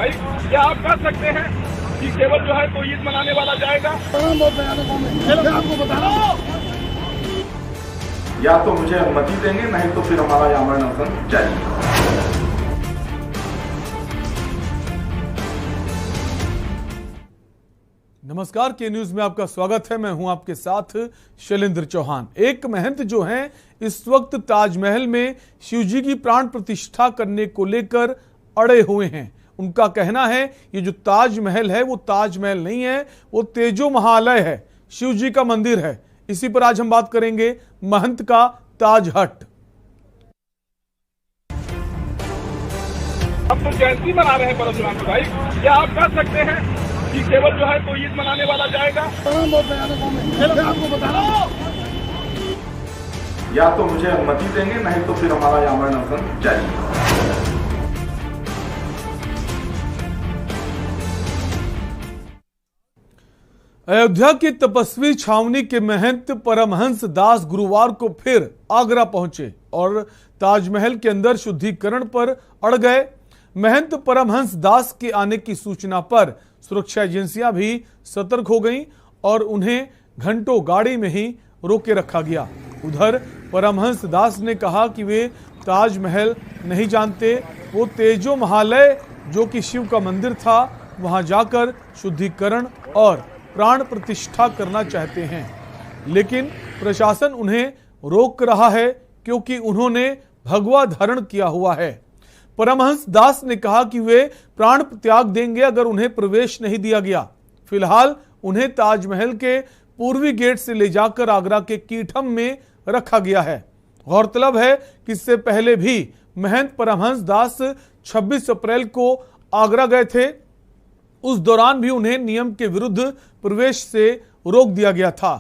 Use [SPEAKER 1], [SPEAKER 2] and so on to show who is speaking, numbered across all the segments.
[SPEAKER 1] भाई, क्या आप कह सकते हैं कि केवल जो है तो ईद मनाने वाला जाएगा?
[SPEAKER 2] आपको बता रहा हूं,
[SPEAKER 3] या तो मुझे अनुमति देंगे, नहीं तो फिर हमारा ये आमरण अनशन जारी है।
[SPEAKER 4] नमस्कार, के न्यूज में आपका स्वागत है। मैं हूं आपके साथ शैलेंद्र चौहान। एक महंत जो हैं इस वक्त ताजमहल में शिवजी की प्राण प्रतिष्ठा करने को लेकर अड़े हुए हैं। उनका कहना है ये जो ताजमहल है वो ताजमहल नहीं है, वो तेजो महालय है, शिवजी का मंदिर है। इसी पर आज हम बात करेंगे महंत का ताज हट।
[SPEAKER 1] अब तो जयंती मना रहे हैं परशुराम भाई, क्या आप कह सकते हैं कि केवल जो है तो ईद मनाने वाला जाएगा?
[SPEAKER 2] आपको बता रहा हूं,
[SPEAKER 3] या तो मुझे अनुमति देंगे, नहीं तो फिर हमारा ये आमरण अनशन जारी है।
[SPEAKER 4] अयोध्या की तपस्वी छावनी के महंत परमहंस दास गुरुवार को फिर आगरा पहुंचे और ताजमहल के अंदर शुद्धिकरण पर अड़ गए। महंत परमहंस दास के आने की सूचना पर सुरक्षा एजेंसियां भी सतर्क हो गईं और उन्हें घंटों गाड़ी में ही रोके रखा गया। उधर परमहंस दास ने कहा कि वे ताजमहल नहीं जानते, वो तेजो महालय जो कि शिव का मंदिर था वहां जाकर शुद्धिकरण और प्राण प्रतिष्ठा करना चाहते हैं, लेकिन प्रशासन उन्हें रोक रहा है क्योंकि उन्होंने भगवा धारण किया हुआ है। परमहंस दास ने कहा कि वे प्राण त्याग देंगे अगर उन्हें प्रवेश नहीं दिया गया। फिलहाल उन्हें ताजमहल के पूर्वी गेट से ले जाकर आगरा के कीठम में रखा गया है। गौरतलब है कि इससे पहले भी महंत परमहंस दास 26 अप्रैल को आगरा गए थे। उस दौरान भी उन्हें नियम के विरुद्ध प्रवेश से रोक दिया गया था।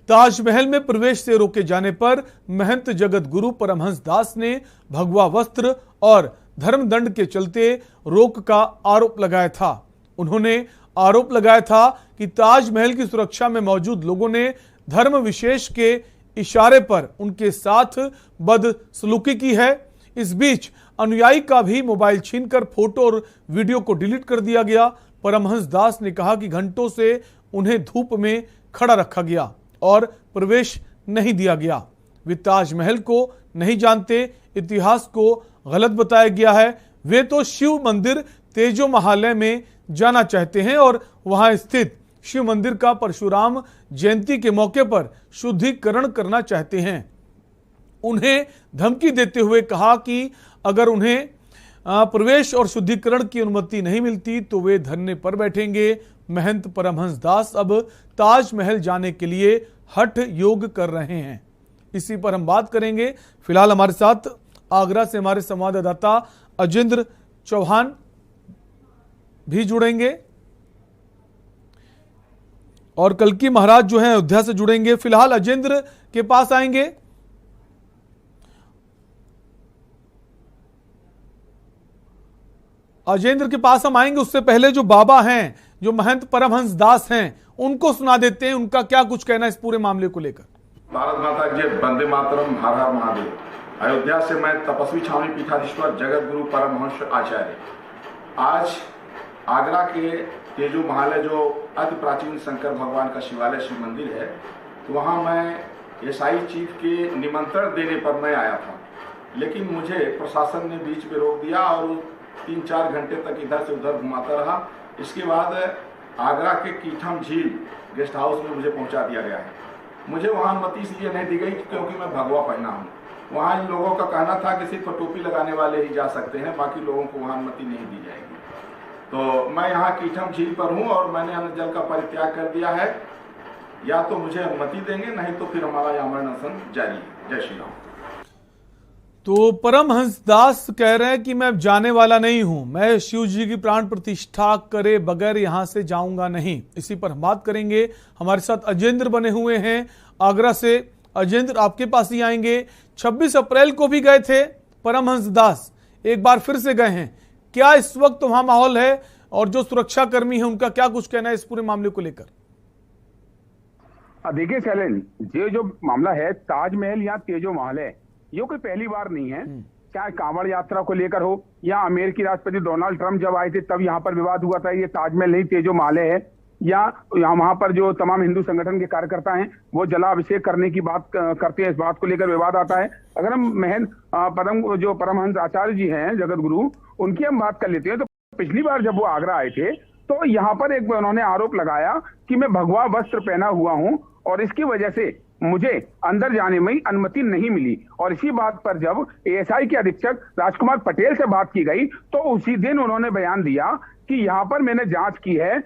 [SPEAKER 4] ताजमहल में प्रवेश से रोके जाने पर महंत जगत गुरु परमहंस दास ने भगवा वस्त्र और धर्म दंड के चलते रोक का आरोप लगाया था। उन्होंने आरोप लगाया था कि ताजमहल की सुरक्षा में मौजूद लोगों ने धर्म विशेष के इशारे पर उनके साथ बदसलूकी की है। इस बीच अनुयायी का भी मोबाइल छीनकर फोटो और वीडियो को डिलीट कर दिया गया। परमहंस दास ने कहा कि घंटों से उन्हें धूप में खड़ा रखा गया और प्रवेश नहीं दिया गया। वे ताजमहल को नहीं जानते, इतिहास को गलत बताया गया है। वे तो शिव मंदिर तेजो महालय में जाना चाहते हैं और वहां स्थित शिव मंदिर का परशुराम जयंती के मौके पर शुद्धिकरण करना चाहते हैं। उन्हें धमकी देते हुए कहा कि अगर उन्हें प्रवेश और शुद्धिकरण की अनुमति नहीं मिलती तो वे धरने पर बैठेंगे। महंत परमहंस दास अब ताजमहल जाने के लिए हठ योग कर रहे हैं। इसी पर हम बात करेंगे। फिलहाल हमारे साथ आगरा से हमारे संवाददाता अजेंद्र चौहान भी जुड़ेंगे और कल्की महाराज जो हैं अयोध्या से जुड़ेंगे। फिलहाल अजेंद्र के पास आएंगे। अजेंद्र के पास हम आएंगे, उससे पहले जो बाबा हैं, जो महंत परमहंस दास हैं, उनको सुना देते हैं उनका क्या कुछ कहना इस पूरे मामले को लेकर।
[SPEAKER 3] भारत माता की जय, वंदे मातरम, हर हर महादेव। अयोध्या से मैं तपस्वी छावनी पीठाधीश्वर जगत गुरु परमहंस आचार्य आज आगरा के तेजो महालय जो अति प्राचीन शंकर भगवान का शिवालय शिव मंदिर है, तो वहाँ मैं ईसाई चीफ के निमंत्रण देने पर मैं आया था, लेकिन मुझे प्रशासन ने बीच में रोक दिया और 3-4 घंटे तक इधर से उधर घुमाता रहा। इसके बाद आगरा के कीठम झील गेस्ट हाउस में मुझे पहुंचा दिया गया है। मुझे वहां अनुमति इसलिए नहीं दी गई क्योंकि मैं भगवा पहना हूं। वहां इन लोगों का कहना था कि सिर्फ टोपी लगाने वाले ही जा सकते हैं, बाकी लोगों को वहां अनुमति नहीं दी जाएगी। तो मैं यहाँ कीठम झील पर हूँ और मैंने अन्न जल का परित्याग कर दिया है। या तो मुझे अनुमति देंगे, नहीं तो फिर हमारा आमरण अनशन जारी है। जय श्री राम।
[SPEAKER 4] तो परमहंस दास कह रहे हैं कि मैं जाने वाला नहीं हूं, मैं शिव जी की प्राण प्रतिष्ठा करे बगैर यहां से जाऊंगा नहीं। इसी पर हम बात करेंगे। हमारे साथ अजेंद्र बने हुए हैं आगरा से। अजेंद्र, आपके पास ही आएंगे। 26 अप्रैल को भी गए थे परमहंस दास, एक बार फिर से गए हैं। क्या इस वक्त वहां माहौल है और जो सुरक्षा कर्मी है उनका क्या कुछ कहना है इस पूरे मामले को लेकर?
[SPEAKER 5] देखिए शैलेंद्र, ये जो मामला है ताजमहल या तेजो महल है, ये कोई पहली बार नहीं है। चाहे कांवड़ यात्रा को लेकर हो या अमेरिकी राष्ट्रपति डोनाल्ड ट्रंप जब आए थे तब यहाँ पर विवाद हुआ था ये ताजमहल नहीं तेजो महल है, या वहां पर जो तमाम हिंदू संगठन के कार्यकर्ता हैं वो जलाभिषेक करने की बात करते हैं, इस बात को लेकर विवाद आता है। अगर हम परमहंस आचार्य जी हैं जगत गुरु, उनकी हम बात कर लेते हैं तो पिछली बार जब वो आगरा आए थे तो यहाँ पर एक उन्होंने आरोप लगाया कि मैं भगवा वस्त्र पहना हुआ हूं और इसकी वजह से मुझे अंदर जाने में अनुमति नहीं मिली। और इसी बात पर जब एएसआई के अधीक्षक राजकुमार पटेल से बात की गई तो उसी दिन उन्होंने बयान दिया कि यहाँ पर मैंने जांच की है,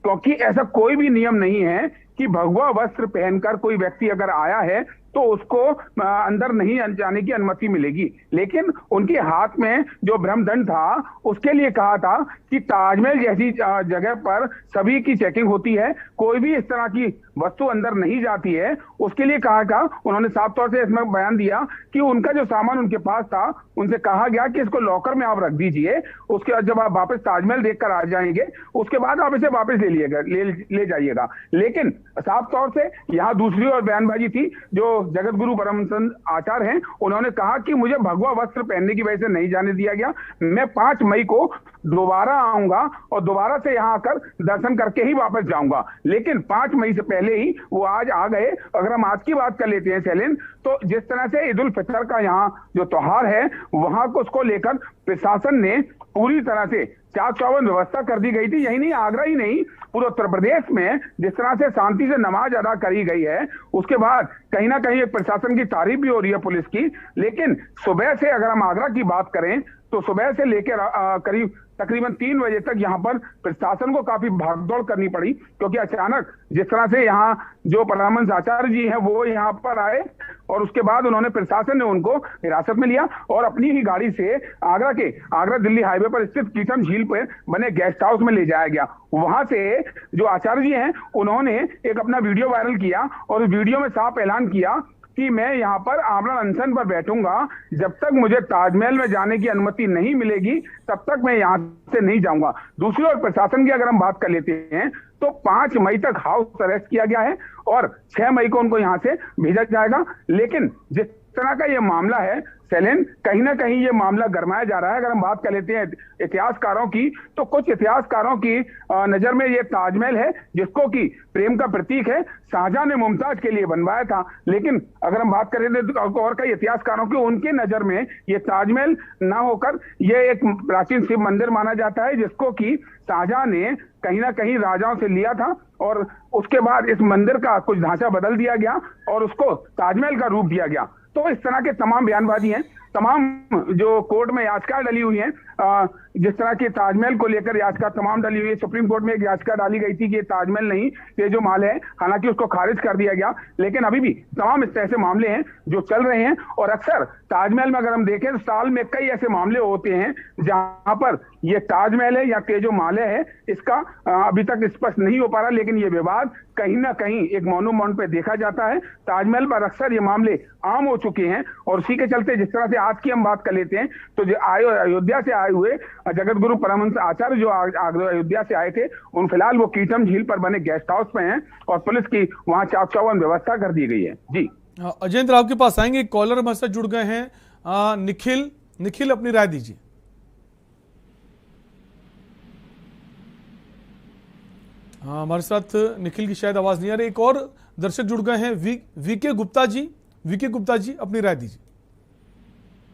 [SPEAKER 5] क्योंकि ऐसा कोई भी नियम नहीं है कि भगवा वस्त्र पहनकर कोई व्यक्ति अगर आया है तो उसको अंदर नहीं जाने की अनुमति मिलेगी। लेकिन उनके हाथ में जो ब्रह्मदंड था उसके लिए कहा था कि ताजमहल जैसी जगह पर सभी की चेकिंग होती है, कोई भी इस तरह की वस्तु अंदर नहीं जाती है। उसके लिए कहा उन्होंने साफ तौर से इसमें बयान दिया कि उनका जो सामान उनके पास था उनसे कहा गया कि इसको लॉकर में आप रख दीजिए, उसके बाद जब आप वापस ताजमहल देखकर आ जाएंगे उसके बाद आप इसे वापस ले जाइएगा। लेकिन साफ तौर से यहाँ दूसरी और बयानबाजी थी, जो जगत गुरु परमहंस आचार्य हैं, उन्होंने कहा कि मुझे भगवा वस्त्र पहनने की वजह से नहीं जाने दिया गया, मैं 5 मई को दोबारा आऊंगा और दोबारा से यहाँ आकर दर्शन करके ही वापस जाऊंगा। लेकिन 5 मई से पहले ही वो आज आ गए। अगर हम आज की बात कर लेते हैं शैलेंद्र, तो जिस तरह से ईद उल फितर का यहाँ जो त्योहार है वहां को उसको लेकर प्रशासन ने पूरी तरह से चाक चौबंद व्यवस्था कर दी गई थी। यही नहीं, आगरा ही नहीं, पूरे उत्तर प्रदेश में जिस तरह से शांति से नमाज अदा करी गई है, उसके बाद कहीं ना कहीं एक प्रशासन की तारीफ भी हो रही है पुलिस की। लेकिन सुबह से अगर हम आगरा की बात करें तो सुबह से लेकर करीब तकरीबन 3 बजे तक यहाँ पर प्रशासन को काफी भागदौड़ करनी पड़ी, क्योंकि अचानक जिस तरह से यहाँ जो परमहंस आचार्य जी हैं वो यहाँ पर आए और उसके बाद उन्होंने प्रशासन ने उनको हिरासत में लिया और अपनी ही गाड़ी से आगरा दिल्ली हाईवे पर स्थित कीटम झील पर बने गेस्ट हाउस में ले जाया गया। वहां से जो आचार्य जी हैं उन्होंने एक अपना वीडियो वायरल किया और वीडियो में साफ ऐलान किया कि मैं यहाँ पर आमरण अनशन पर बैठूंगा, जब तक मुझे ताजमहल में जाने की अनुमति नहीं मिलेगी तब तक मैं यहाँ से नहीं जाऊंगा। दूसरी ओर प्रशासन की अगर हम बात कर लेते हैं तो 5 मई तक हाउस अरेस्ट किया गया है और 6 मई को उनको यहाँ से भेजा जाएगा। लेकिन जिस तरह का ये मामला है शैलेंद्र, कहीं ना कहीं ये मामला गरमाया जा रहा है। अगर हम बात कर लेते हैं इतिहासकारों की, तो कुछ इतिहासकारों की नजर में ये ताजमहल है जिसको कि प्रेम का प्रतीक है, शाहजहां ने मुमताज के लिए बनवाया था। लेकिन अगर हम बात करें तो और कई इतिहासकारों की, उनकी नजर में ये ताजमहल ना होकर ये एक प्राचीन शिव मंदिर माना जाता है जिसको कि शाहजहां ने कहीं ना कहीं राजाओं से लिया था और उसके बाद इस मंदिर का कुछ ढांचा बदल दिया गया और उसको ताजमहल का रूप दिया गया। तो इस तरह के तमाम बयानबाजी हैं, तमाम जो कोर्ट में याचिका डली हुई हैं, जिस तरह की ताजमहल को लेकर याचिका तमाम डली हुई है। सुप्रीम कोर्ट में एक याचिका डाली गई थी कि ये ताजमहल नहीं ये जो महल है, हालांकि उसको खारिज कर दिया गया। लेकिन अभी भी तमाम इस तरह से मामले हैं जो चल रहे हैं और अक्सर ताजमहल में अगर हम देखें तो साल में कई ऐसे मामले होते हैं जहां पर ये ताजमहल है या तेजो महल है, इसका अभी तक स्पष्ट नहीं हो पा रहा। लेकिन ये विवाद कहीं ना कहीं एक मोनूमेंट पे देखा जाता है। ताजमहल पर अक्सर ये मामले आम हो चुके हैं और उसी के चलते जिस तरह से आज की हम बात कर लेते हैं तो जो अयोध्या से आए हुए जगत गुरु परमहंस आचार्य जो अयोध्या से आए थे, उन फिलहाल वो कीटम झील पर बने गेस्ट हाउस में हैं और पुलिस की वहां चाक चौबंद व्यवस्था कर दी गई है। जी
[SPEAKER 4] अजयेंद्र, आपके पास आएंगे, कॉलर हमारे साथ जुड़ गए हैं। निखिल अपनी राय दीजिए। हाँ, हमारे साथ निखिल की शायद आवाज नहीं आ रही। एक और दर्शक जुड़ गए हैं, वीके गुप्ता जी। वीके गुप्ता जी, अपनी राय दीजिए।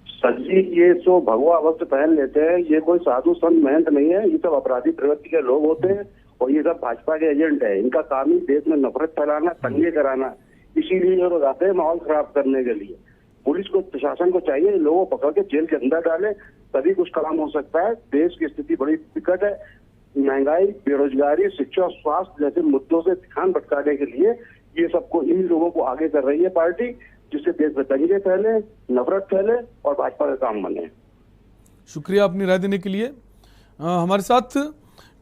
[SPEAKER 6] सर जी, ये जो भगवा वस्त्र पहन लेते हैं ये कोई साधु संत महंत नहीं है, ये सब अपराधी प्रवृत्ति के लोग होते हैं और ये सब भाजपा के एजेंट है। इनका काम ही देश में नफरत फैलाना, दंगे कराना, इसीलिए ये लोग आते हैं माहौल खराब करने के लिए। पुलिस को, प्रशासन को चाहिए लोगों को पकड़ के जेल के अंदर डाले, तभी कुछ काम हो सकता है। देश की स्थिति बड़ी विकट है, महंगाई, बेरोजगारी, शिक्षा, स्वास्थ्य जैसे मुद्दों से ध्यान भटकाने के लिए ये सबको, इन लोगों को आगे कर रही है पार्टी, जिससे देश में दंगे फैले, नफरत फैले और भाजपा का काम बने।
[SPEAKER 4] शुक्रिया अपनी राय देने के लिए। हमारे साथ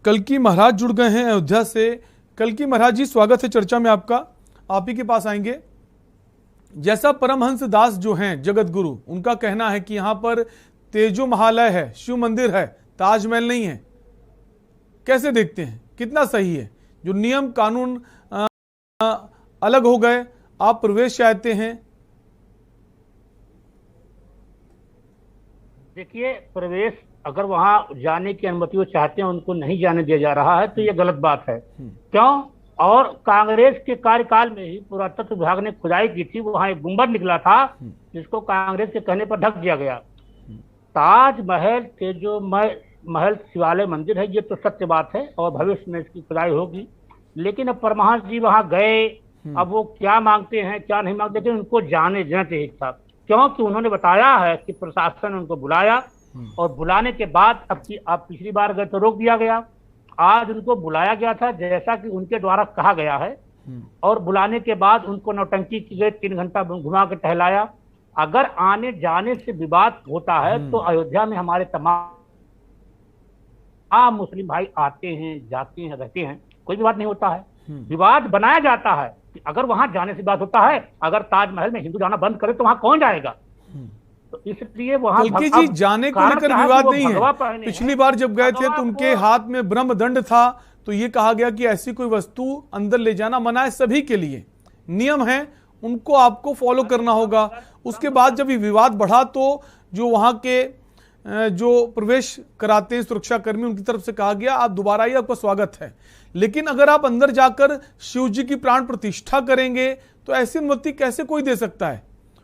[SPEAKER 4] कल्की महाराज जुड़ गए हैं अयोध्या से। कल्की महाराज जी, स्वागत है चर्चा में आपका। आप ही के पास आएंगे। जैसा परमहंस दास जो हैं जगत गुरु, उनका कहना है कि यहाँ पर तेजो महालय है, शिव मंदिर है, ताजमहल नहीं है। कैसे देखते हैं, कितना सही है? जो नियम कानून अलग हो गए, आप प्रवेश चाहते हैं।
[SPEAKER 7] देखिए, प्रवेश अगर वहां जाने की अनुमति वो चाहते हैं, उनको नहीं जाने दिया जा रहा है, तो ये गलत बात है। क्यों? और कांग्रेस के कार्यकाल में ही पुरातत्व विभाग ने खुदाई की थी, वहां एक गुंबद निकला था जिसको कांग्रेस के कहने पर ढक दिया गया। ताजमहल के जो महल शिवालय मंदिर है, ये तो सत्य बात है और भविष्य में इसकी खुदाई होगी। लेकिन अब परमहंस जी वहां गए, अब वो क्या मांगते हैं क्या नहीं मांगते थे, उनको जाने देना चाहिए था। क्योंकि उन्होंने बताया है कि प्रशासन ने उनको बुलाया और बुलाने के बाद अब पिछली बार गए तो रोक दिया गया, आज उनको बुलाया गया था जैसा कि उनके द्वारा कहा गया है, और बुलाने के बाद उनको नौटंकी की गई, 3 घंटा घुमा के टहलाया। अगर आने जाने से विवाद होता है तो अयोध्या में हमारे तमाम मुस्लिम भाई आते हैं, जाते हैं, रहते हैं, कोई विवाद नहीं होता है। विवाद बनाया जाता है कि अगर वहां जाने से बात होता है, अगर ताजमहल में हिंदू जाना बंद करे तो वहां कौन जाएगा? तो इसलिए वहां
[SPEAKER 4] कल्कि जी जाने को लेकर विवाद नहीं है। पिछली बार जब गए थे तो उनके हाथ में ब्रह्मदंड था, तो ये कहा गया कि ऐसी कोई वस्तु अंदर ले जाना मना है, सभी के लिए नियम है, उनको आपको फॉलो करना होगा। उसके बाद जब ये विवाद बढ़ा तो जो वहां के जो प्रवेश कराते हैं सुरक्षा कर्मी, उनकी तरफ से कहा गया आप दोबारा आइए, आपका स्वागत है। लेकिन अगर आप अंदर जाकर शिव जी की प्राण प्रतिष्ठा करेंगे तो ऐसी अनुमति कैसे कोई दे सकता है?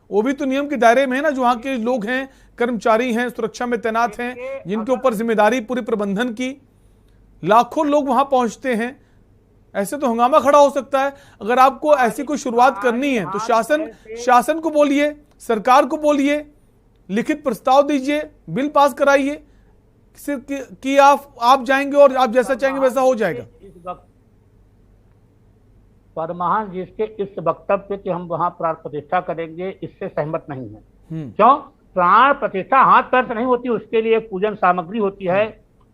[SPEAKER 4] वो भी तो नियम के दायरे में है ना, जो वहां के लोग हैं, कर्मचारी हैं, सुरक्षा में तैनात हैं, जिनके ऊपर जिम्मेदारी पूरी प्रबंधन की। लाखों लोग वहां पहुंचते हैं, ऐसे तो हंगामा खड़ा हो सकता है। अगर आपको ऐसी कोई शुरुआत करनी है तो शासन को बोलिए, सरकार को बोलिए, लिखित प्रस्ताव दीजिए, बिल पास कराइए कि आप जाएंगे और आप जैसा चाहेंगे वैसा हो जाएगा।
[SPEAKER 7] इस वक्त परमहंस जी के इस वक्तव्य कि हम वहां प्राण प्रतिष्ठा करेंगे, इससे सहमत नहीं है। क्यों? प्राण प्रतिष्ठा हाथ पैर से नहीं होती, उसके लिए एक पूजन सामग्री होती है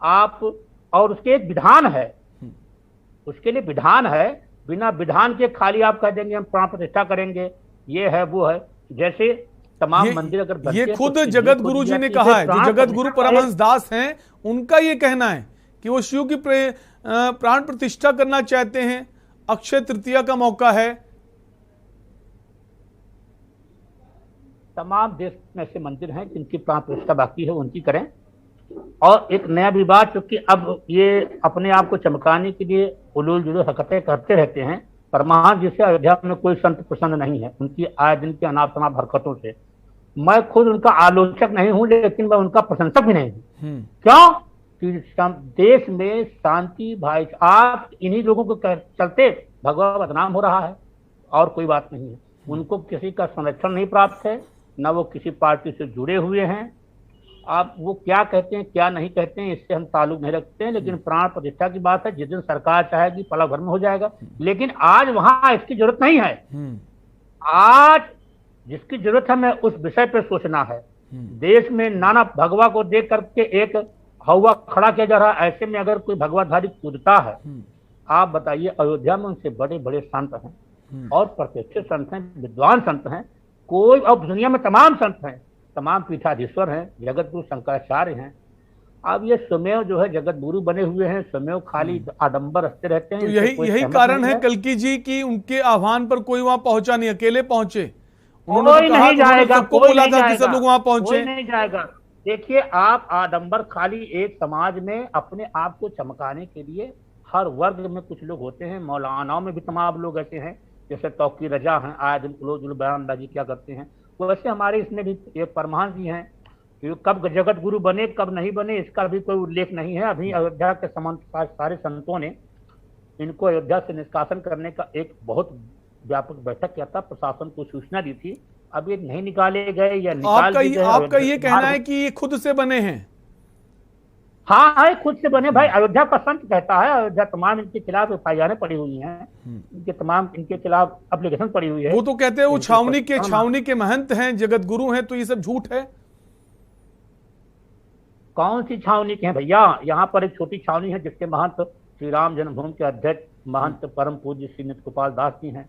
[SPEAKER 7] आप, और उसके एक विधान है, उसके लिए विधान है। बिना विधान के खाली आप कह देंगे हम प्राण प्रतिष्ठा करेंगे, ये है वो है। जैसे तमाम मंदिर अगर
[SPEAKER 4] ये खुद जगत गुरु जी ने कहा है, जो जगत गुरु परमहंस दास हैं, उनका ये कहना है कि वो शिव की प्राण प्रतिष्ठा करना चाहते हैं। अक्षय तृतीया का मौका है।
[SPEAKER 7] तमाम देश में ऐसे मंदिर हैं जिनकी प्राण प्रतिष्ठा बाकी है, उनकी करें। और एक नया विवाद, चूंकि अब ये अपने आप को चमकाने के लिए उलूल जुलूल हरकतें करते रहते हैं। परमहंस जी से अयोध्या में कोई संत प्रसन्न नहीं है उनकी आए दिन की अनाप शनाप हरकतों से। मैं खुद उनका आलोचक नहीं हूं, लेकिन मैं उनका प्रशंसक भी नहीं हूं। क्यों? कि देश में शांति आप इन्हीं लोगों को चलते भगवा बदनाम हो रहा है, और कोई बात नहीं है। उनको किसी का संरक्षण नहीं प्राप्त है, न वो किसी पार्टी से जुड़े हुए हैं। आप वो क्या कहते हैं क्या नहीं कहते हैं, इससे हम ताल्लुक नहीं रखते हैं। लेकिन प्राण प्रतिष्ठा की बात है, जिस दिन सरकार चाहेगी पल भर में हो जाएगा। लेकिन आज वहां इसकी जरूरत नहीं है। आज जिसकी जरूरत है, मैं उस विषय पर सोचना है। देश में नाना भगवा को देख करके एक हवा खड़ा किया जा रहा है। ऐसे में अगर कोई भगवाधारी कूदता है, आप बताइए, अयोध्या में उनसे बड़े बड़े संत हैं और प्रतिष्ठित संत हैं, विद्वान संत हैं। कोई, अब दुनिया में तमाम संत हैं, तमाम पीठाधीश्वर हैं, जगत गुरु शंकराचार्य हैं। अब ये स्वमेव जो है जगत गुरु बने हुए हैं, स्वमेव खाली आडंबर रखते रहते हैं।
[SPEAKER 4] तो यही कारण है कल्कि जी की उनके आह्वान पर कोई वहां पहुंचा नहीं, अकेले पहुंचे।
[SPEAKER 7] कोई नहीं जाएगा,
[SPEAKER 4] कोई लोग वहां पहुंचे,
[SPEAKER 7] नहीं जाएगा। देखिए, आप आडंबर खाली एक समाज में अपने आप को चमकाने के लिए, हर वर्ग में कुछ लोग होते हैं, मौलानाओं में भी तमाम लोग ऐसे हैं, जैसे तौकी रजा हैं, आज उलूल बयानबाजी क्या करते हैं। वैसे हमारे इसमें भी एक परमहंस जी हैं, कब जगत गुरु बने कब नहीं बने इसका भी कोई उल्लेख नहीं है। अभी अयोध्या के सारे संतों ने इनको अयोध्या से निष्कासन करने का एक बहुत व्यापक बैठक किया था, प्रशासन को सूचना दी थी। अब ये नहीं निकाले गए या निकाल दिए गए।
[SPEAKER 4] आपका ये कहना है कि ये खुद से बने हैं?
[SPEAKER 7] हाँ, खुद से बने भाई। अयोध्या का संत कहता है, अयोध्या तमाम इनके खिलाफ एफआईआर पड़ी हुई हैं, इनके खिलाफ एप्लीकेशन पड़ी हुई है।
[SPEAKER 4] वो तो कहते हैं वो छावनी के महंत हैं, जगत गुरु हैं, तो ये सब झूठ है।
[SPEAKER 7] कौन सी छावनी के हैं भैया? यहाँ पर एक छोटी छावनी है जिसके महंत श्री राम जन्मभूमि के अध्यक्ष महंत परम पूज्य श्री नित्य गोपाल दास जी हैं।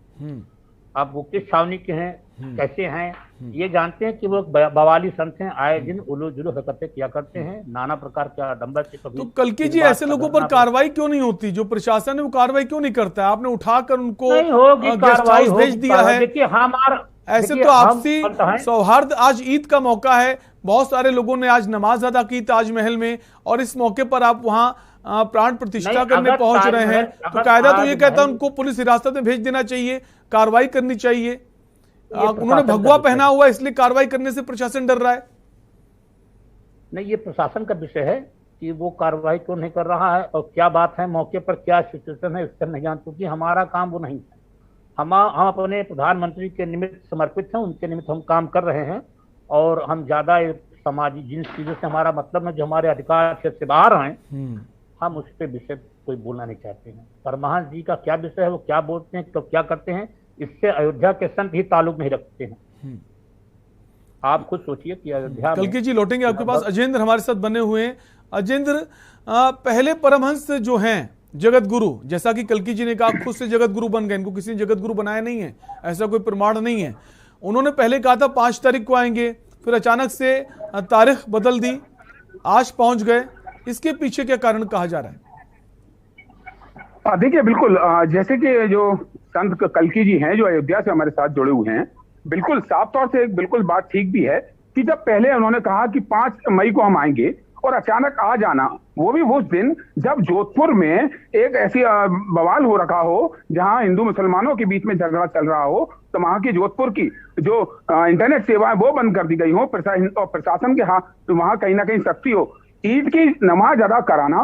[SPEAKER 7] अब वो किस छावनी के हैं, कैसे हैं, ये जानते हैं कि वो बवाली संत हैं, आए दिन उलूल जुलूल हरकतें किया करते हैं, नाना प्रकार के आडंबर से। कभी
[SPEAKER 4] तो कल्कि जी ऐसे लोगों पर कार्रवाई क्यों नहीं होती? जो प्रशासन है वो कार्रवाई क्यों नहीं करता है? आपने उठाकर उनको गेस्ट हाउस भेज दिया है।
[SPEAKER 7] देखिए, हमारा
[SPEAKER 4] ऐसे तो आपसी सौहार्द, आज ईद का मौका है, बहुत सारे लोगों ने आज नमाज अदा की ताजमहल में, और इस मौके पर आप वहां प्राण प्रतिष्ठा करने पहुंच रहे हैं, तो कायदा तो ये कहता है उनको पुलिस हिरासत में भेज देना चाहिए, कार्रवाई करनी चाहिए। उन्होंने भगवा पहना हुआ, इसलिए कार्रवाई करने से प्रशासन डर रहा है।
[SPEAKER 7] नहीं, ये प्रशासन का विषय है कि वो कार्रवाई क्यों नहीं कर रहा है और क्या बात है, मौके पर क्या सिचुएशन है, इसका नहीं जानते, क्योंकि हमारा काम वो नहीं है। हम अपने प्रधानमंत्री के निमित्त समर्पित हैं, उनके निमित्त हम काम कर रहे हैं, और हम ज्यादा समाजी जिन चीजों से हमारा मतलब है, जो हमारे अधिकार क्षेत्र से बाहर आए, हम उस पर विषय कोई बोलना नहीं चाहते हैं। परमहंस जी का क्या विषय है, वो क्या बोलते हैं, तो क्या करते हैं, इससे अयोध्या के संत ही ताल्लुक नहीं रखते हैं। आप खुद सोचिए कि अयोध्या
[SPEAKER 4] कल्की जी लौटेंगे आपके पास। अजेंद्र हमारे साथ बने हुए हैं। अजेंद्र, पहले परमहंस जो हैं जगत गुरु, जैसा कि कल्की जी ने कहा, खुद से जगत गुरु बन गए, इनको किसी ने जगत गुरु बनाया नहीं है, ऐसा कोई प्रमाण नहीं है। उन्होंने पहले कहा था 5 तारीख को आएंगे, फिर अचानक से तारीख बदल दी, आज पहुंच गए। इसके पीछे क्या कारण कहा जा रहा है?
[SPEAKER 5] देखिए, बिल्कुल जैसे कि जो संत कल्की जी हैं जो अयोध्या से हमारे साथ जुड़े हुए हैं, बिल्कुल साफ तौर से बिल्कुल बात ठीक भी है कि जब पहले उन्होंने कहा कि 5 मई को हम आएंगे, और अचानक आ जाना, वो भी उस दिन जब जोधपुर में एक ऐसी बवाल हो रखा हो जहां हिंदू मुसलमानों के बीच में झगड़ा चल रहा हो, तो वहां की जोधपुर की जो इंटरनेट सेवाएं वो बंद कर दी गई हो, और प्रशासन के हाथ तो वहां कहीं ना कहीं सख्ती हो, ईद की नमाज अदा कराना,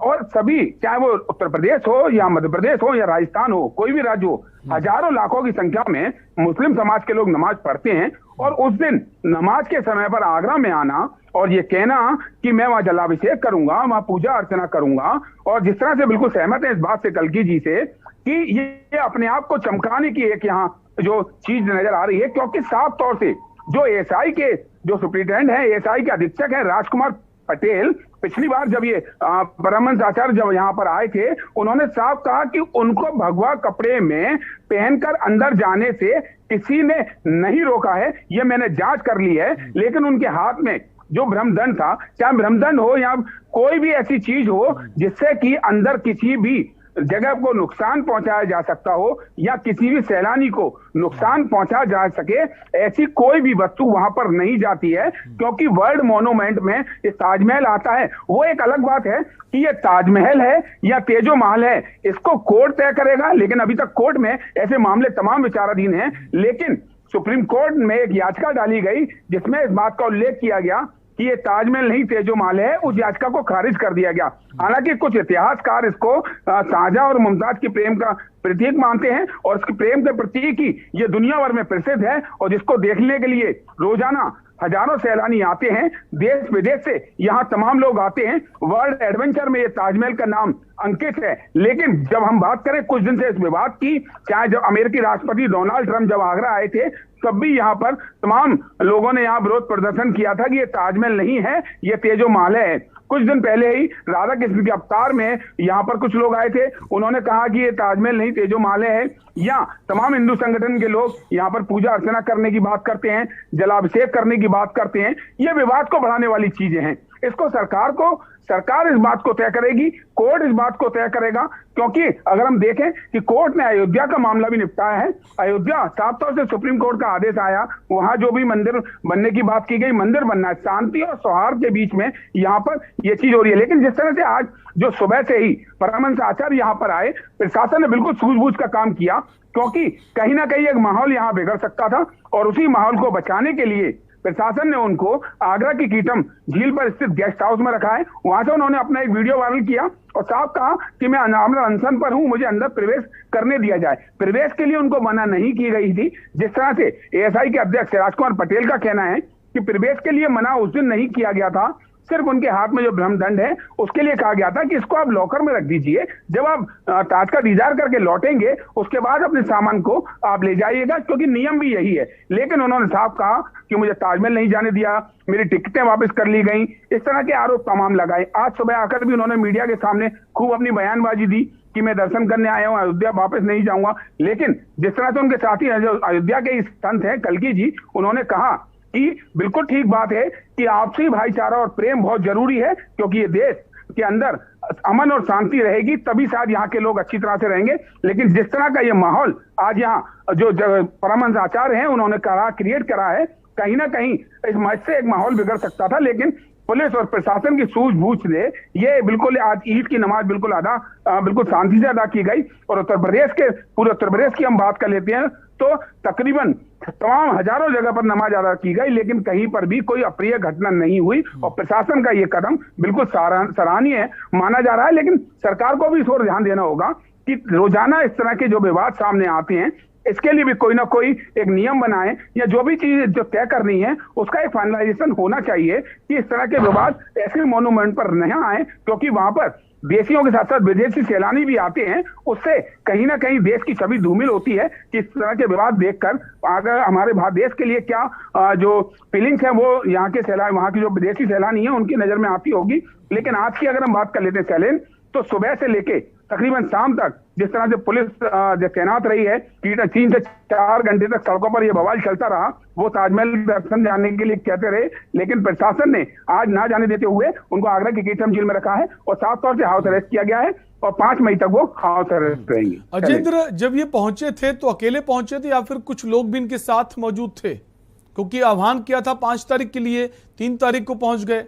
[SPEAKER 5] और सभी, चाहे वो उत्तर प्रदेश हो या मध्य प्रदेश हो या राजस्थान हो, कोई भी राज्य हो, हजारों लाखों की संख्या में मुस्लिम समाज के लोग नमाज पढ़ते हैं, और उस दिन नमाज के समय पर आगरा में आना और ये कहना कि मैं वहां जलाभिषेक करूंगा, वहां पूजा अर्चना करूंगा, और जिस तरह से बिल्कुल सहमत है इस बात से कल्की जी से कि ये अपने आप को चमकाने की एक यहाँ जो चीज नजर आ रही है, क्योंकि साफ तौर से जो एएसआई के जो सुप्रिंटेंडेंट है, एएसआई के अधीक्षक है राजकुमार पटेल, पिछली बार जब ये परमहंस आचार्य जब यहाँ पर आए थे, उन्होंने साफ कहा कि उनको भगवा कपड़े में पहनकर अंदर जाने से किसी ने नहीं रोका है, ये मैंने जांच कर ली है, लेकिन उनके हाथ में जो ब्रह्मदंड था, चाहे ब्रह्मदंड हो या कोई भी ऐसी चीज हो जिससे कि अंदर किसी भी जगह को नुकसान पहुंचाया जा सकता हो या किसी भी सैलानी को नुकसान पहुंचाया जा सके, ऐसी कोई भी वस्तु वहां पर नहीं जाती है, क्योंकि वर्ल्ड मोन्यूमेंट में ये ताजमहल आता है। वो एक अलग बात है कि ये ताजमहल है या तेजो महल है, इसको कोर्ट तय करेगा, लेकिन अभी तक कोर्ट में ऐसे मामले तमाम विचाराधीन हैं। लेकिन सुप्रीम कोर्ट में एक याचिका डाली गई जिसमें इस बात का उल्लेख किया गया कि ये ताजमहल नहीं तेजो महल है, उस याचिका को खारिज कर दिया गया। हालांकि कुछ इतिहासकार इसको शाहजहां और मुमताज के प्रेम का प्रतीक मानते हैं, और इसके प्रेम के प्रतीक ही ये दुनिया भर में प्रसिद्ध है, और जिसको देखने के लिए रोजाना हजारों सैलानी आते हैं, देश विदेश से यहाँ तमाम लोग आते हैं। वर्ल्ड एडवेंचर में ये ताजमहल का नाम अंकित है। लेकिन जब हम बात करें कुछ दिन से इस विवाद की, चाहे जब अमेरिकी राष्ट्रपति डोनाल्ड ट्रंप जब आगरा आए थे, तब भी यहाँ पर तमाम लोगों ने यहाँ विरोध प्रदर्शन किया था कि ये ताजमहल नहीं है, ये तेजो महल है। कुछ दिन पहले ही राधा कृष्ण के अवतार में यहाँ पर कुछ लोग आए थे, उन्होंने कहा कि ये ताजमहल नहीं तेजो महल है। या तमाम हिंदू संगठन के लोग यहाँ पर पूजा अर्चना करने की बात करते हैं, जलाभिषेक करने की बात करते हैं। ये विवाद को बढ़ाने वाली चीजें हैं। इसको सरकार इस बात को तय करेगी, कोर्ट इस बात को तय करेगा, क्योंकि अगर हम देखें कि कोर्ट ने अयोध्या का मामला भी निपटाया है। अयोध्या साफ तौर से सुप्रीम कोर्ट का आदेश आया, वहां जो भी मंदिर बनने की बात की गई, मंदिर बनना है, शांति और सौहार्द के बीच में यहाँ पर ये चीज हो रही है। लेकिन जिस तरह से आज जो सुबह से ही परमहंस आचार्य यहाँ पर आए, प्रशासन ने बिल्कुल सूझबूझ का काम किया, क्योंकि कहीं ना कहीं एक माहौल यहाँ बिगड़ सकता था, और उसी माहौल को बचाने के लिए प्रशासन ने उनको आगरा की कीटम झील पर स्थित गेस्ट हाउस में रखा है। वहां से उन्होंने अपना एक वीडियो वायरल किया और साफ कहा कि मैं अनशन पर हूं, मुझे अंदर प्रवेश करने दिया जाए। प्रवेश के लिए उनको मना नहीं की गई थी। जिस तरह से एएसआई के अध्यक्ष राजकुमार पटेल का कहना है कि प्रवेश के लिए मना उस दिन नहीं किया गया था, सिर्फ उनके हाथ में जो ब्रह्मदंड है उसके लिए कहा गया था कि इसको आप लॉकर में रख दीजिए, जब आप ताज का दीदार करके लौटेंगे उसके बाद अपने सामान को आप ले जाइएगा, क्योंकि नियम भी यही है। लेकिन उन्होंने साफ कहा कि मुझे ताजमहल नहीं जाने दिया, मेरी टिकटें वापस कर ली गई, इस तरह के आरोप तमाम लगाए। आज सुबह आकर भी उन्होंने मीडिया के सामने खूब अपनी बयानबाजी दी कि मैं दर्शन करने आया हूं, अयोध्या वापस नहीं जाऊंगा। लेकिन जिस तरह से उनके साथी अयोध्या के संत हैं कल्की जी, उन्होंने कहा कि बिल्कुल ठीक बात है कि आपसी भाईचारा और प्रेम बहुत जरूरी है, क्योंकि ये देश के अंदर अमन और शांति रहेगी तभी शायद यहाँ के लोग अच्छी तरह से रहेंगे। लेकिन जिस तरह का ये माहौल आज यहाँ जो परमहंस आचार्य हैं उन्होंने क्रिएट करा है, कहीं ना कहीं इससे एक माहौल बिगड़ सकता था, लेकिन पुलिस और प्रशासन की सूझबूझ से ये बिल्कुल आज ईद की नमाज बिल्कुल शांति से अदा की गई। और पूरे उत्तर प्रदेश की हम बात कर लेते हैं तो तकरीबन तमाम हजारों जगह पर नमाज अदा की गई, लेकिन कहीं पर भी कोई अप्रिय घटना नहीं हुई। और प्रशासन का ये कदम बिल्कुल सराहनीय माना जा रहा है। लेकिन सरकार को भी इस ओर ध्यान देना होगा कि रोजाना इस तरह के जो विवाद सामने आते हैं, इसके लिए भी कोई ना कोई एक नियम बनाए, या जो भी चीज जो तय करनी है उसका एक फाइनलाइजेशन होना चाहिए कि इस तरह के विवाद ऐसे मोन्यूमेंट पर नहीं आए, क्योंकि वहां पर देशियों के साथ साथ विदेशी सैलानी भी आते हैं। उससे कहीं ना कहीं देश की छवि धूमिल होती है कि इस तरह के विवाद देखकर अगर हमारे देश के लिए क्या जो फीलिंग्स है वो वहां की जो विदेशी सैलानी है उनकी नजर में आती होगी। लेकिन आज की अगर हम बात कर लेते हैं शैलेंद्र, तो सुबह से लेके तकरीबन शाम तक जिस तरह से पुलिस तैनात रही है, 3 से 4 घंटे तक सड़कों पर यह बवाल चलता रहा। वो ताजमहल दर्शन जाने के लिए कहते रहे, लेकिन प्रशासन ने आज ना जाने देते हुए उनको आगरा की कीटम जेल में रखा है और साफ तौर से हाउस अरेस्ट किया गया है और 5 मई तक वो हाउस अरेस्ट रहेंगे।
[SPEAKER 4] अजेंद्र, जब ये पहुंचे थे तो अकेले पहुंचे थे या फिर कुछ लोग भी इनके साथ मौजूद थे? क्योंकि आह्वान किया था 5 तारीख के लिए, 3 तारीख को पहुंच गए।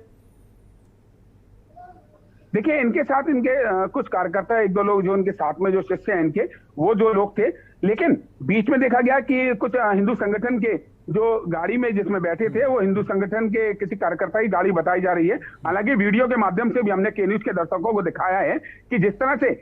[SPEAKER 5] देखिए, इनके साथ कुछ कार्यकर्ता, 1-2 लोग जो इनके साथ में जो शिष्य हैं इनके, वो जो लोग थे। लेकिन बीच में देखा गया कि कुछ हिंदू संगठन के जो गाड़ी में जिसमें बैठे थे वो हिंदू संगठन के किसी कार्यकर्ता की गाड़ी बताई जा रही है। हालांकि वीडियो के माध्यम से भी हमने के न्यूज के दर्शकों को दिखाया है कि जिस तरह से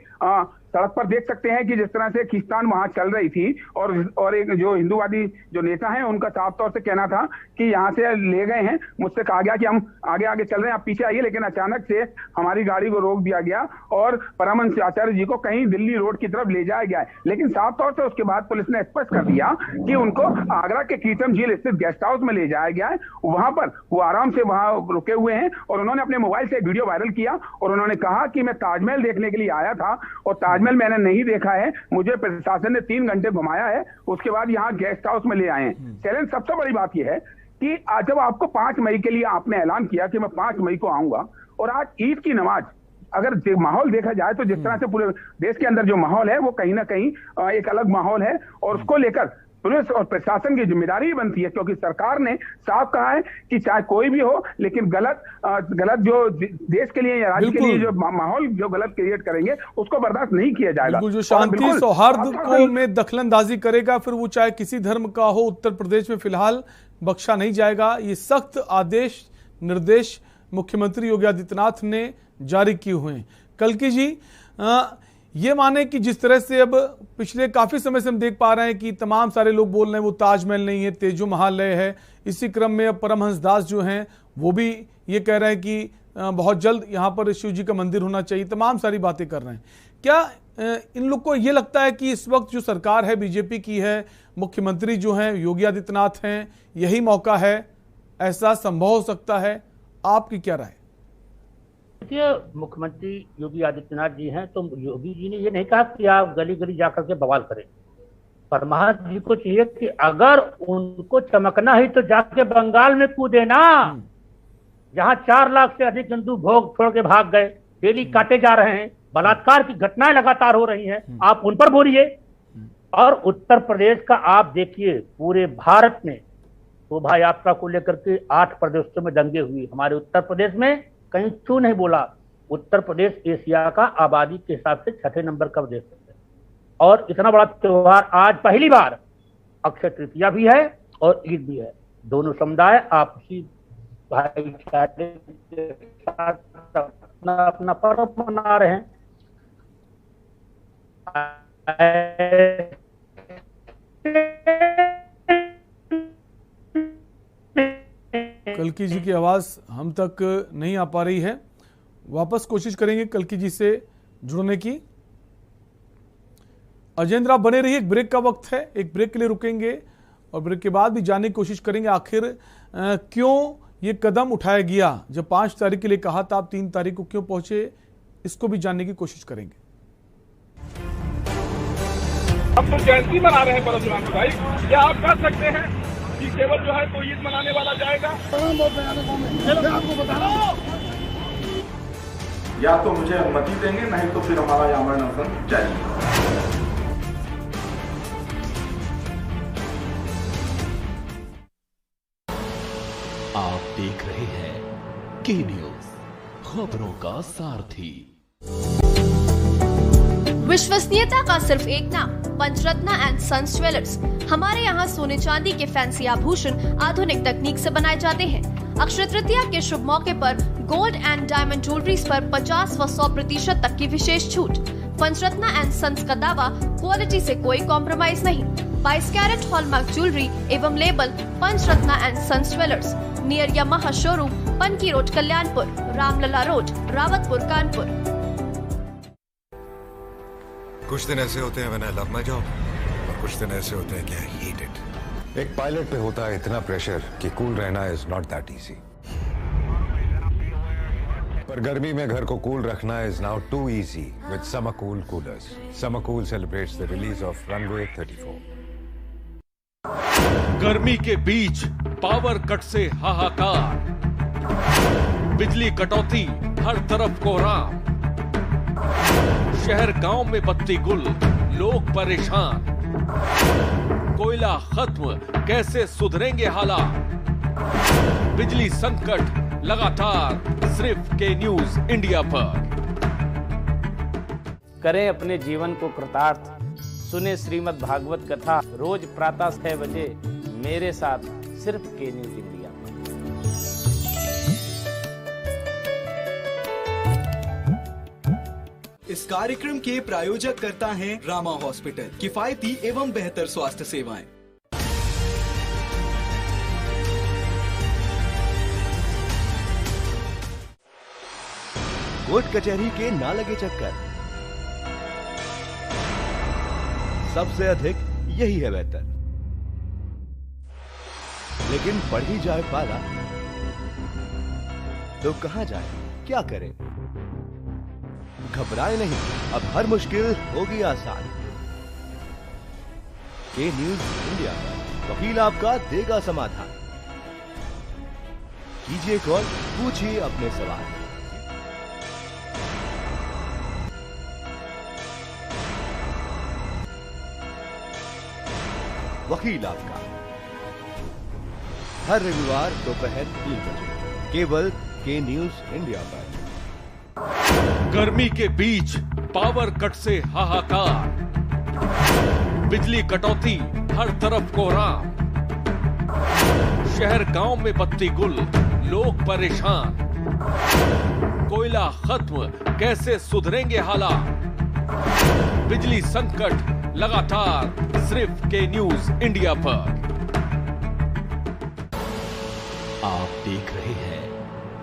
[SPEAKER 5] सड़क पर देख सकते हैं कि जिस तरह से खींचतान वहां चल रही थी और एक जो हिंदूवादी जो नेता हैं उनका साफ तौर से कहना था कि यहाँ से ले गए हैं, मुझसे कहा गया कि हम आगे आगे चल रहे हैं, आप पीछे आइए। लेकिन अचानक से हमारी गाड़ी को रोक दिया गया और परमहंस आचार्य जी को कहीं दिल्ली रोड की तरफ ले जाया गया है। लेकिन साफ तौर से उसके बाद पुलिस ने स्पष्ट कर दिया कि उनको आगरा के कीटम जेल स्थित गेस्ट हाउस में ले जाया गया है। वहां पर वो आराम से वहां रुके हुए हैं और उन्होंने अपने मोबाइल से वीडियो वायरल किया और उन्होंने कहा कि मैं ताजमहल देखने के लिए आया था और ताजमहल मैंने नहीं देखा है, मुझे प्रशासन ने 3 घंटे घुमाया है, उसके बाद यहाँ गेस्ट हाउस में ले आए हैं। चैलेंज सबसे बड़ी बात यह है कि आज जब आपको 5 मई के लिए आपने ऐलान किया कि मैं 5 मई को आऊंगा और आज ईद की नमाज, अगर माहौल देखा जाए तो जिस तरह से पूरे देश के अंदर जो माहौल है वो कहीं ना कहीं एक अलग माहौल है और उसको लेकर पुलिस और प्रशासन की जिम्मेदारी बनती है, क्योंकि सरकार ने साफ कहा है कि चाहे कोई भी हो, लेकिन गलत जो देश के लिए या राज्य के लिए जो माहौल जो गलत क्रिएट करेंगे उसको बर्दाश्त नहीं किया जाएगा।
[SPEAKER 4] जो शांति सौहार्द को में दखलंदाजी करेगा, फिर वो चाहे किसी धर्म का हो, उत्तर प्रदेश में फिलहाल बख्शा नहीं जाएगा। ये सख्त आदेश निर्देश मुख्यमंत्री योगी आदित्यनाथ ने जारी किए हुए हैं। कल्कि जी, ये माने कि जिस तरह से अब पिछले काफी समय से हम देख पा रहे हैं कि तमाम सारे लोग बोल रहे हैं वो ताजमहल नहीं है, तेजो महालय है। इसी क्रम में अब परमहंस दास जो हैं वो भी ये कह रहे हैं कि बहुत जल्द यहाँ पर शिव जी का मंदिर होना चाहिए। तमाम सारी बातें कर रहे हैं। क्या इन लोग को ये लगता है कि इस वक्त जो सरकार है बीजेपी की है, मुख्यमंत्री जो हैं योगी आदित्यनाथ हैं, यही मौका है, ऐसा संभव हो सकता है? आपकी क्या राय?
[SPEAKER 7] देखिए, मुख्यमंत्री योगी आदित्यनाथ जी हैं तो योगी जी ने ये नहीं कहा कि आप गली गली जाकर के बवाल करें। परमात्मा जी को चाहिए कि अगर उनको चमकना है तो जाके बंगाल में कूदे ना, जहां 4 लाख से अधिक हिंदू भोग छोड़ के भाग गए, डेली काटे जा रहे हैं, बलात्कार की घटनाएं लगातार हो रही हैं, आप उन पर बोलिए। और उत्तर प्रदेश का आप देखिए, पूरे भारत में शोभा यात्रा को लेकर के 8 प्रदेशों में दंगे हुए, हमारे उत्तर प्रदेश में कहीं क्यों नहीं बोला? उत्तर प्रदेश एशिया का आबादी के हिसाब से 6ठे नंबर का प्रदेश है और इतना बड़ा त्योहार आज पहली बार अक्षय तृतीया भी है और ईद भी है। दोनों समुदाय आपसी भाईचारे के साथ अपना अपना पर्व मना रहे हैं।
[SPEAKER 4] कल्कि जी की आवाज हम तक नहीं आ पा रही है, वापस कोशिश करेंगे कल्कि जी से जुड़ने की। अजेंद्र, आप बने रहिए, एक ब्रेक का वक्त है, एक ब्रेक के लिए रुकेंगे और ब्रेक के बाद भी जानने की कोशिश करेंगे आखिर क्यों ये कदम उठाया गया। जब 5 तारीख के लिए कहा था, आप 3 तारीख को क्यों पहुंचे, इसको भी जानने की कोशिश करेंगे।
[SPEAKER 1] हम तो जयंती मना रहे हैं परशुराम भाई, क्या आप कर सकते हैं कि केवल जो है तो ईद मनाने वाला जाएगा?
[SPEAKER 2] मैं आपको बता रहा हूँ,
[SPEAKER 3] या तो मुझे अनुमति देंगे, नहीं तो फिर हमारा यहाँ अनशन जारी।
[SPEAKER 8] देख रहे हैं के न्यूज, खबरों का सारथी।
[SPEAKER 9] विश्वसनीयता का सिर्फ एक नाम, पंचरत्न एंड सन्स ज्वेलर्स। हमारे यहाँ सोने चांदी के फैंसी आभूषण आधुनिक तकनीक से बनाए जाते हैं। अक्षय तृतीया के शुभ मौके पर गोल्ड एंड डायमंड ज्वेलरीज पर 50 व 100% तक की विशेष छूट। पंचरत्न एंड सन्स का दावा, क्वालिटी से कोई कॉम्प्रोमाइज नहीं। 22 कैरेट हॉलमार्क ज्वेलरी एवं label Panchratna and sons jewellers, near Yamaha showroom, Panki road, Kalyanpur, Ramlala road, Rawatpur, Kanpur.
[SPEAKER 10] कुछ दिन ऐसे होते हैं when I love my job, और कुछ दिन ऐसे होते हैं कि आई हेट इट। एक पायलट पे होता है इतना प्रेशर कि कूल रहना इज नॉट दैट इजी। पर गर्मी में घर को कूल रखना is now too easy with Summer Cool coolers. Summer Cool celebrates the release of Runway 34।
[SPEAKER 8] गर्मी के बीच पावर कट से हाहाकार, बिजली कटौती, हर तरफ कोहराम, शहर गांव में बत्ती गुल, लोग परेशान, कोयला खत्म, कैसे सुधरेंगे हालात, बिजली संकट लगातार, सिर्फ के न्यूज इंडिया पर।
[SPEAKER 11] करें अपने जीवन को कृतार्थ, सुने श्रीमद् भागवत कथा रोज प्रातः 6 बजे मेरे साथ, सिर्फ के न्यूज इंडिया पर।
[SPEAKER 12] इस कार्यक्रम के प्रायोजक करता है रामा हॉस्पिटल, किफायती एवं बेहतर स्वास्थ्य सेवाएं।
[SPEAKER 13] कोर्ट कचहरी के ना लगे चक्कर, सबसे अधिक यही है बेहतर। लेकिन बढ़ ही जाए पाला तो कहां जाए, क्या करें? घबराए नहीं, अब हर मुश्किल होगी आसान। के न्यूज इंडिया पर वकील आपका देगा समाधान। कीजिए कॉल, पूछिए अपने सवाल। वकील आपका हर रविवार दोपहर 3 बजे केवल के न्यूज इंडिया पर।
[SPEAKER 8] गर्मी के बीच पावर कट से हाहाकार, बिजली कटौती, हर तरफ कोहराम, शहर गांव में बत्ती गुल, लोग परेशान, कोयला खत्म, कैसे सुधरेंगे हालात, बिजली संकट लगातार, सिर्फ के न्यूज इंडिया पर। आप देख रहे हैं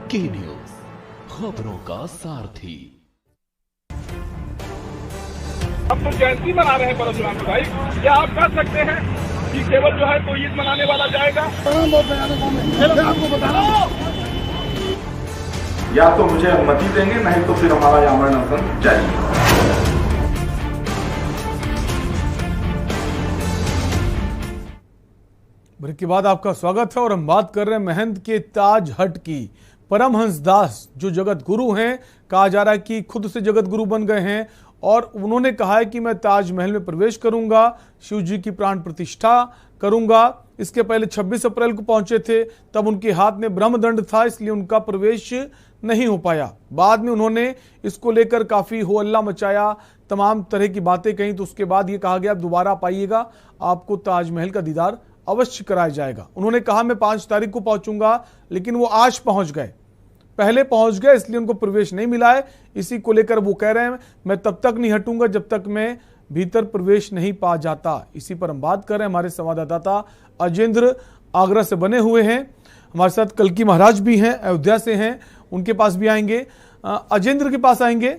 [SPEAKER 8] के न्यूज, खबरों का सारथी।
[SPEAKER 1] अब तो जयंती मना रहे हैं परशुराम भाई, क्या आप कह सकते हैं कि केवल जो है तो ईद मनाने वाला जाएगा?
[SPEAKER 2] आपको बता रहा हूँ,
[SPEAKER 3] या तो मुझे अनुमति देंगे, नहीं तो फिर हमारा आमरण अनशन जारी है।
[SPEAKER 4] ब्रेक के बाद आपका स्वागत है और हम बात कर रहे हैं महंत के ताज हट की। परमहंस दास जो जगत गुरु हैं, कहा जा रहा है कि खुद से जगत गुरु बन गए हैं और उन्होंने कहा है कि मैं ताजमहल में प्रवेश करूंगा, शिव जी की प्राण प्रतिष्ठा करूंगा। इसके पहले 26 अप्रैल को पहुंचे थे, तब उनके हाथ में ब्रह्मदंड था, इसलिए उनका प्रवेश नहीं हो पाया। बाद में उन्होंने इसको लेकर काफ़ी हो हल्ला मचाया, तमाम तरह की बातें कही, तो उसके बाद ये कहा गया आप दोबारा आप आइएगा, आपको ताजमहल का दीदार अवश्य कराया जाएगा। उन्होंने कहा मैं 5 तारीख को पहुंचूंगा, लेकिन वो आज पहुंच गए, पहले पहुंच गए, इसलिए उनको प्रवेश नहीं मिला है। इसी को लेकर वो कह रहे हैं मैं तब तक नहीं हटूंगा जब तक मैं भीतर प्रवेश नहीं पा जाता। इसी पर हम बात कर रहे हैं, हमारे संवाददाता अजेंद्र आगरा से बने हुए हैं, हमारे साथ कल्की महाराज भी हैं, अयोध्या से हैं, उनके पास भी आएंगे। अजेंद्र के पास आएंगे।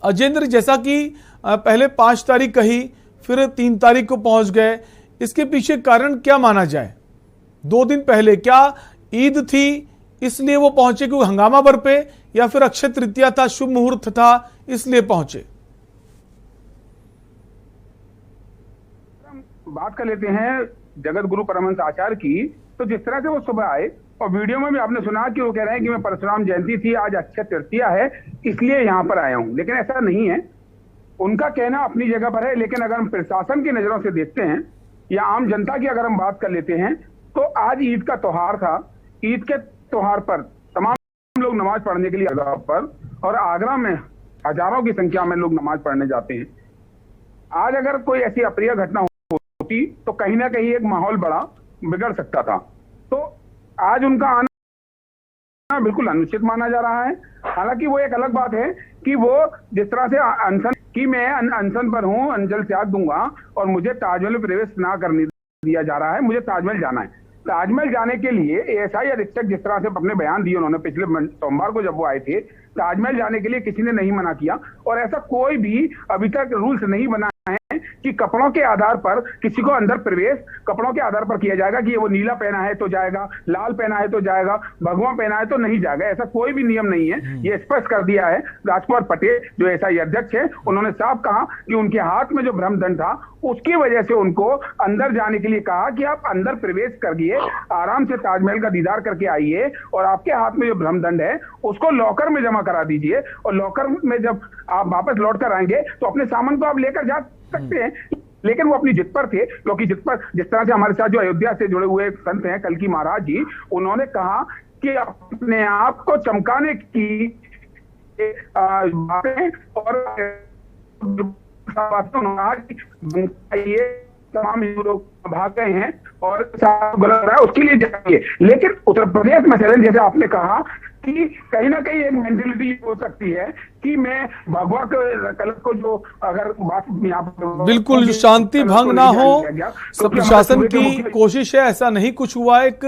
[SPEAKER 4] अजेंद्र, जैसा कि पहले 5 तारीख कही, फिर 3 तारीख को पहुंच गए, इसके पीछे कारण क्या माना जाए? 2 दिन पहले क्या ईद थी इसलिए वो पहुंचे क्योंकि हंगामा बरपे, या फिर अक्षय तृतीया था, शुभ मुहूर्त था, इसलिए पहुंचे?
[SPEAKER 5] बात कर लेते हैं जगत गुरु परमहंस आचार्य की। तो जिस तरह से वो सुबह आए और वीडियो में भी आपने सुना कि वो कह रहे हैं कि मैं परशुराम जयंती थी, आज अक्षय तृतीया है, इसलिए यहां पर आया हूं, लेकिन ऐसा नहीं है। उनका कहना अपनी जगह पर है, लेकिन अगर हम प्रशासन की नजरों से देखते हैं या आम जनता की अगर हम बात कर लेते हैं, तो आज ईद का त्योहार था, ईद के त्योहार पर तमाम लोग नमाज पढ़ने के लिए आगरा पर, और आगरा में हजारों की संख्या में लोग नमाज पढ़ने जाते हैं। आज अगर कोई ऐसी अप्रिय घटना होती तो कहीं ना कहीं एक माहौल बड़ा बिगड़ सकता था। तो आज उनका आना बिल्कुल अनुचित माना जा रहा है। हालांकि वो एक अलग बात है कि वो जिस तरह से अनशन कि मैं अनशन पर हूं, अंजल त्याग दूंगा और मुझे ताजमहल में प्रवेश ना करने दिया जा रहा है, मुझे ताजमहल जाना है। ताजमहल जाने के लिए एएसआई अधीक्षक जिस तरह से अपने बयान दिए उन्होंने पिछले सोमवार को जब वो आए थे, ताजमहल जाने के लिए किसी ने नहीं मना किया। और ऐसा कोई भी अभी तक रूल्स नहीं बना है कि कपड़ों के आधार पर किसी को अंदर प्रवेश कपड़ों के आधार पर किया जाएगा कि वो नीला पहना है तो जाएगा, लाल पहना है तो जाएगा, भगवा पहना है तो नहीं जाएगा। ऐसा कोई भी नियम नहीं है। ये स्पष्ट कर दिया है राजकुमार पटेल जो एएसआई अध्यक्ष है, उन्होंने साफ कहा कि उनके हाथ में जो ब्रह्मदंड था उसकी वजह से उनको अंदर जाने के लिए कहा कि आप अंदर प्रवेश करिए, आराम से ताजमहल का दीदार करके आइए, और आपके हाथ में जो ब्रह्मदंड है उसको लॉकर में जमा करा दीजिए, और लॉकर में जब आप वापस लौट कर आएंगे तो अपने सामान को आप लेकर जा सकते हैं। लेकिन वो अपनी जिद पर थे, क्योंकि जिद पर जिस तरह से हमारे साथ जो अयोध्या से जुड़े हुए संत हैं कलकी महाराज जी, उन्होंने कहा कि अपने आप को चमकाने की बातें और ये तमाम लोग भाग गए हैं और गलत रहा है उसके लिए जाइए। लेकिन उत्तर प्रदेश में जैसे आपने कहा कि कहीं ना कहीं एक मेंटेलिटी हो सकती है कि मैं भगवा कलर को जो अगर बात यहाँ पर
[SPEAKER 4] बिल्कुल शांति भंग ना हो, सब प्रशासन की कोशिश है, ऐसा नहीं कुछ हुआ। एक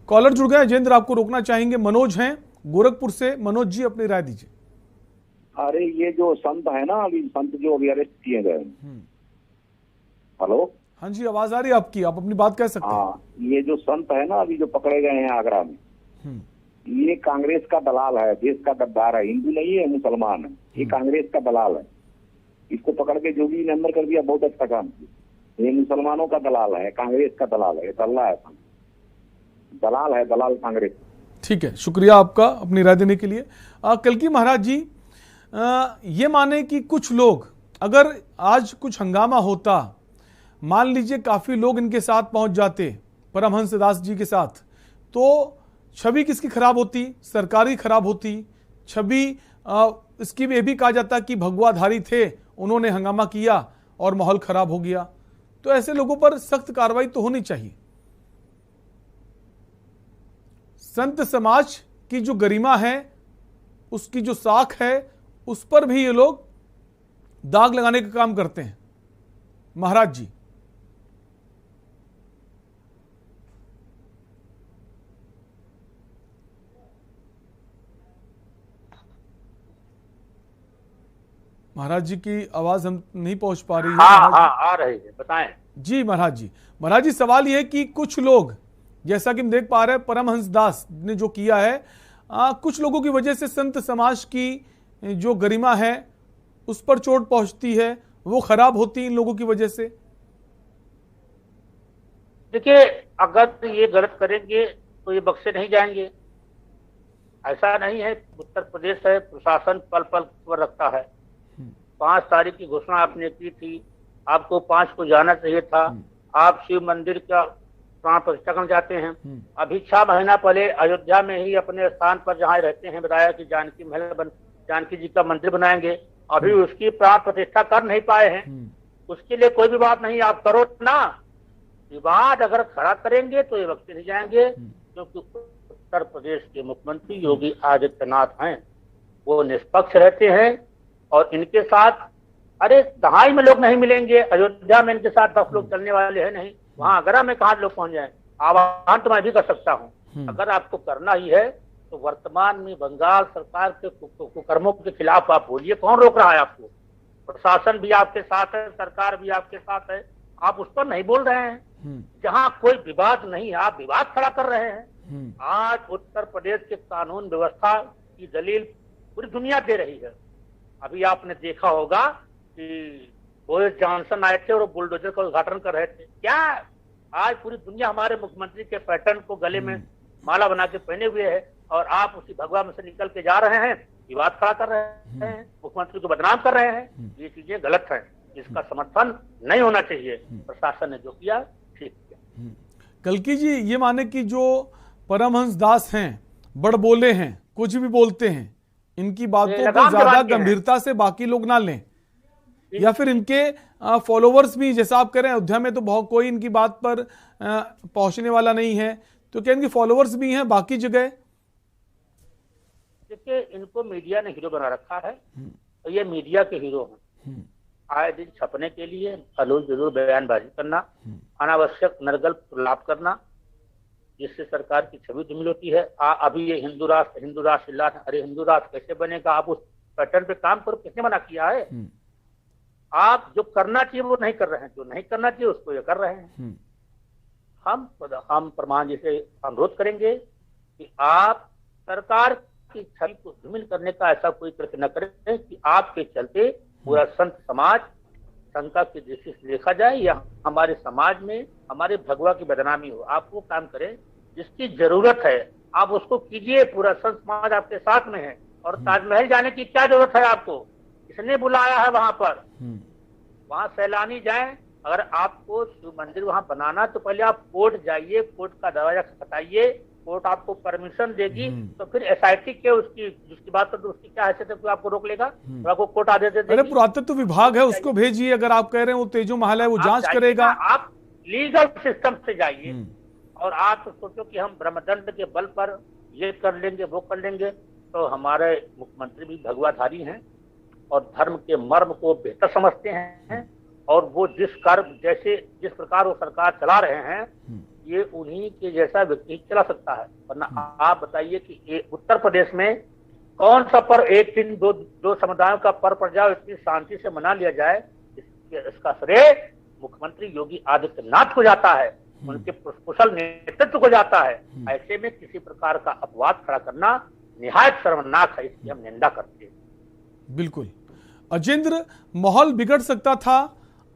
[SPEAKER 4] कॉलर जुड़ गया जेंद्र, आपको रोकना चाहेंगे। मनोज हैं गोरखपुर से। मनोज जी अपनी राय दीजिए।
[SPEAKER 14] अरे ये जो संत है ना, अभी संत जो अभी अरेस्ट किए गए, हेलो,
[SPEAKER 4] हाँ जी आवाज आ रही है आपकी, आप अपनी बात कह सकते हैं।
[SPEAKER 14] हाँ, ये जो संत है ना अभी जो पकड़े गए हैं आगरा में, ये कांग्रेस का दलाल है, देश का गद्दार है, हिंदू नहीं है, मुसलमान है, ये कांग्रेस का दलाल है। इसको पकड़ के जोगी ने अंदर कर दिया, बहुत अच्छा काम किया। ये मुसलमानों का दलाल है, कांग्रेस का दलाल है, दल्ला है, दलाल है, दलाल कांग्रेस।
[SPEAKER 4] ठीक है, शुक्रिया आपका अपनी राय देने के लिए। कलकी महाराज जी, ये माने कि कुछ लोग, अगर आज कुछ हंगामा होता, मान लीजिए काफी लोग इनके साथ पहुंच जाते परमहंस दास जी के साथ, तो छवि किसकी खराब होती? सरकारी खराब होती छवि। इसकी भी ये भी कहा जाता कि भगवाधारी थे, उन्होंने हंगामा किया और माहौल खराब हो गया। तो ऐसे लोगों पर सख्त कार्रवाई तो होनी चाहिए। संत समाज की जो गरिमा है, उसकी जो साख है, उस पर भी ये लोग दाग लगाने का काम करते हैं। महाराज जी, महाराज जी की आवाज हम नहीं पहुंच पा रही है।
[SPEAKER 7] हाँ, आ रही है, बताएं।
[SPEAKER 4] जी महाराज जी, महाराज जी सवाल यह है कि कुछ लोग, जैसा कि हम देख पा रहे हैं परमहंस दास ने जो किया है, कुछ लोगों की वजह से संत समाज की जो गरिमा है उस पर चोट पहुंचती है, वो खराब होती है इन लोगों की वजह से।
[SPEAKER 7] देखिए, अगर ये गलत करेंगे तो ये बख्शे नहीं जाएंगे। ऐसा नहीं है, उत्तर प्रदेश है, प्रशासन पल पल पर रखता है। 5 तारीख की घोषणा आपने की थी, आपको 5 को जाना चाहिए था। आप शिव मंदिर का प्राण प्रतिष्ठा करने जाते हैं। अभी 6 महीना पहले अयोध्या में ही अपने स्थान पर जहाँ रहते हैं बताया कि जानकी जी का मंदिर बनाएंगे। अभी उसकी प्राण प्रतिष्ठा कर नहीं पाए हैं। उसके लिए कोई भी बात नहीं, आप करो ना। विवाद अगर खड़ा करेंगे तो ये बख्शे नहीं जाएंगे, क्योंकि उत्तर प्रदेश के मुख्यमंत्री योगी आदित्यनाथ हैं, वो निष्पक्ष रहते हैं। और इनके साथ अरे दहाई में लोग नहीं मिलेंगे। अयोध्या में इनके साथ 10 लोग चलने वाले हैं नहीं, वहां आगरा में कहाँ लोग पहुंच जाए। आह्वान तो मैं भी कर सकता हूँ, अगर आपको करना ही है तो वर्तमान में बंगाल सरकार के कुकर्मों के खिलाफ आप बोलिए, कौन रोक रहा है आपको? प्रशासन भी आपके साथ है, सरकार भी आपके साथ है, आप उस पर नहीं बोल रहे हैं। जहां कोई विवाद नहीं है, आप विवाद खड़ा कर रहे हैं। आज उत्तर प्रदेश के कानून व्यवस्था की दलील पूरी दुनिया दे रही है। अभी आपने देखा होगा कि बोरिस जॉनसन आए थे और बुलडोजर का उद्घाटन कर रहे थे। क्या आज पूरी दुनिया हमारे मुख्यमंत्री के पैटर्न को गले में माला बना के पहने हुए है, और आप उसी भगवा में से निकल के जा रहे हैं, विवाद खड़ा कर रहे हैं, मुख्यमंत्री को बदनाम कर रहे हैं। ये चीजें गलत हैं, इसका समर्थन नहीं होना चाहिए। प्रशासन ने जो किया ठीक किया।
[SPEAKER 4] कलकी जी, ये माने कि जो परमहंस दास हैं, बड़बोले हैं, कुछ भी बोलते हैं, इनकी बातों को ज्यादा गंभीरता से बाकी लोग ना लें, या फिर इनके फॉलोवर्स भी, जैसा आप कह रहे हैं अयोध्या में तो बहुत कोई इनकी बात पर पहुंचने वाला नहीं है, तो क्या इनके फॉलोवर्स भी हैं बाकी जगह?
[SPEAKER 7] देखिए, इनको मीडिया ने हीरो बना रखा है, तो ये मीडिया के हीरो हैं। आए दिन छपने के लिए अलूल जुलूल बयानबाजी करना, अनावश्यक नरगल प्रलाप करना, जिससे सरकार की छवि धूमिल होती है। अभी ये हिंदू राष्ट्र चिल्ला, अरे हिंदू राष्ट्र कैसे बनेगा? आप उस पैटर्न पे काम करो, किसने मना किया है? आप जो करना चाहिए वो नहीं कर रहे हैं, जो नहीं करना चाहिए उसको ये कर रहे हैं। हम प्रमाण जी से अनुरोध करेंगे कि आप सरकार की छवि को धूमिल करने का ऐसा कोई कृत्य न करें कि आपके चलते पूरा संत समाज शंका की दृष्टि से देखा जाए या हमारे समाज में हमारे भगवा की बदनामी हो। आप वो काम करें जिसकी जरूरत है, आप उसको कीजिए। पूरा संत समाज आपके साथ में है। और ताजमहल जाने की क्या जरूरत है आपको? किसने बुलाया है वहां पर? वहां सैलानी जाएं। अगर आपको शिव मंदिर वहां बनाना तो पहले आप कोर्ट जाइए, कोर्ट का दरवाजा खटखटाइए, कोर्ट आपको परमिशन देगी, तो फिर एसआईटी के उसकी जिसकी बात करते उसकी क्या हैसियत है, कोई आपको रोक लेगा? तो आपको कोर्ट आदेश दे देगी।
[SPEAKER 4] अरे पुरातत्व विभाग है, उसको भेजिए। अगर आप कह रहे हैं वो तेजो महल है, वो जांच करेगा।
[SPEAKER 7] आप लीगल सिस्टम से जाइए और आप सोचो कि हम ब्रह्मदंड के बल पर ये कर लेंगे वो कर लेंगे। तो हमारे मुख्यमंत्री भी भगवाधारी हैं और धर्म के मर्म को बेहतर समझते हैं, और वो जिस प्रकार वो सरकार चला रहे हैं, ये उन्हीं के जैसा व्यक्ति चला सकता है। वरना आप बताइए कि उत्तर प्रदेश में कौन सा पर्व एक दिन दो समुदायों का पर्व पड़ जाए, इतनी शांति से मना लिया जाए, इसका श्रेय मुख्यमंत्री योगी आदित्यनाथ को जाता है, उनके कुशल नेतृत्व को जाता है। ऐसे में किसी प्रकार का अपवाद खड़ा करना निहायत शर्मनाक है, इसकी हम निंदा करते हैं।
[SPEAKER 4] बिल्कुल अजेंद्र, माहौल बिगड़ सकता था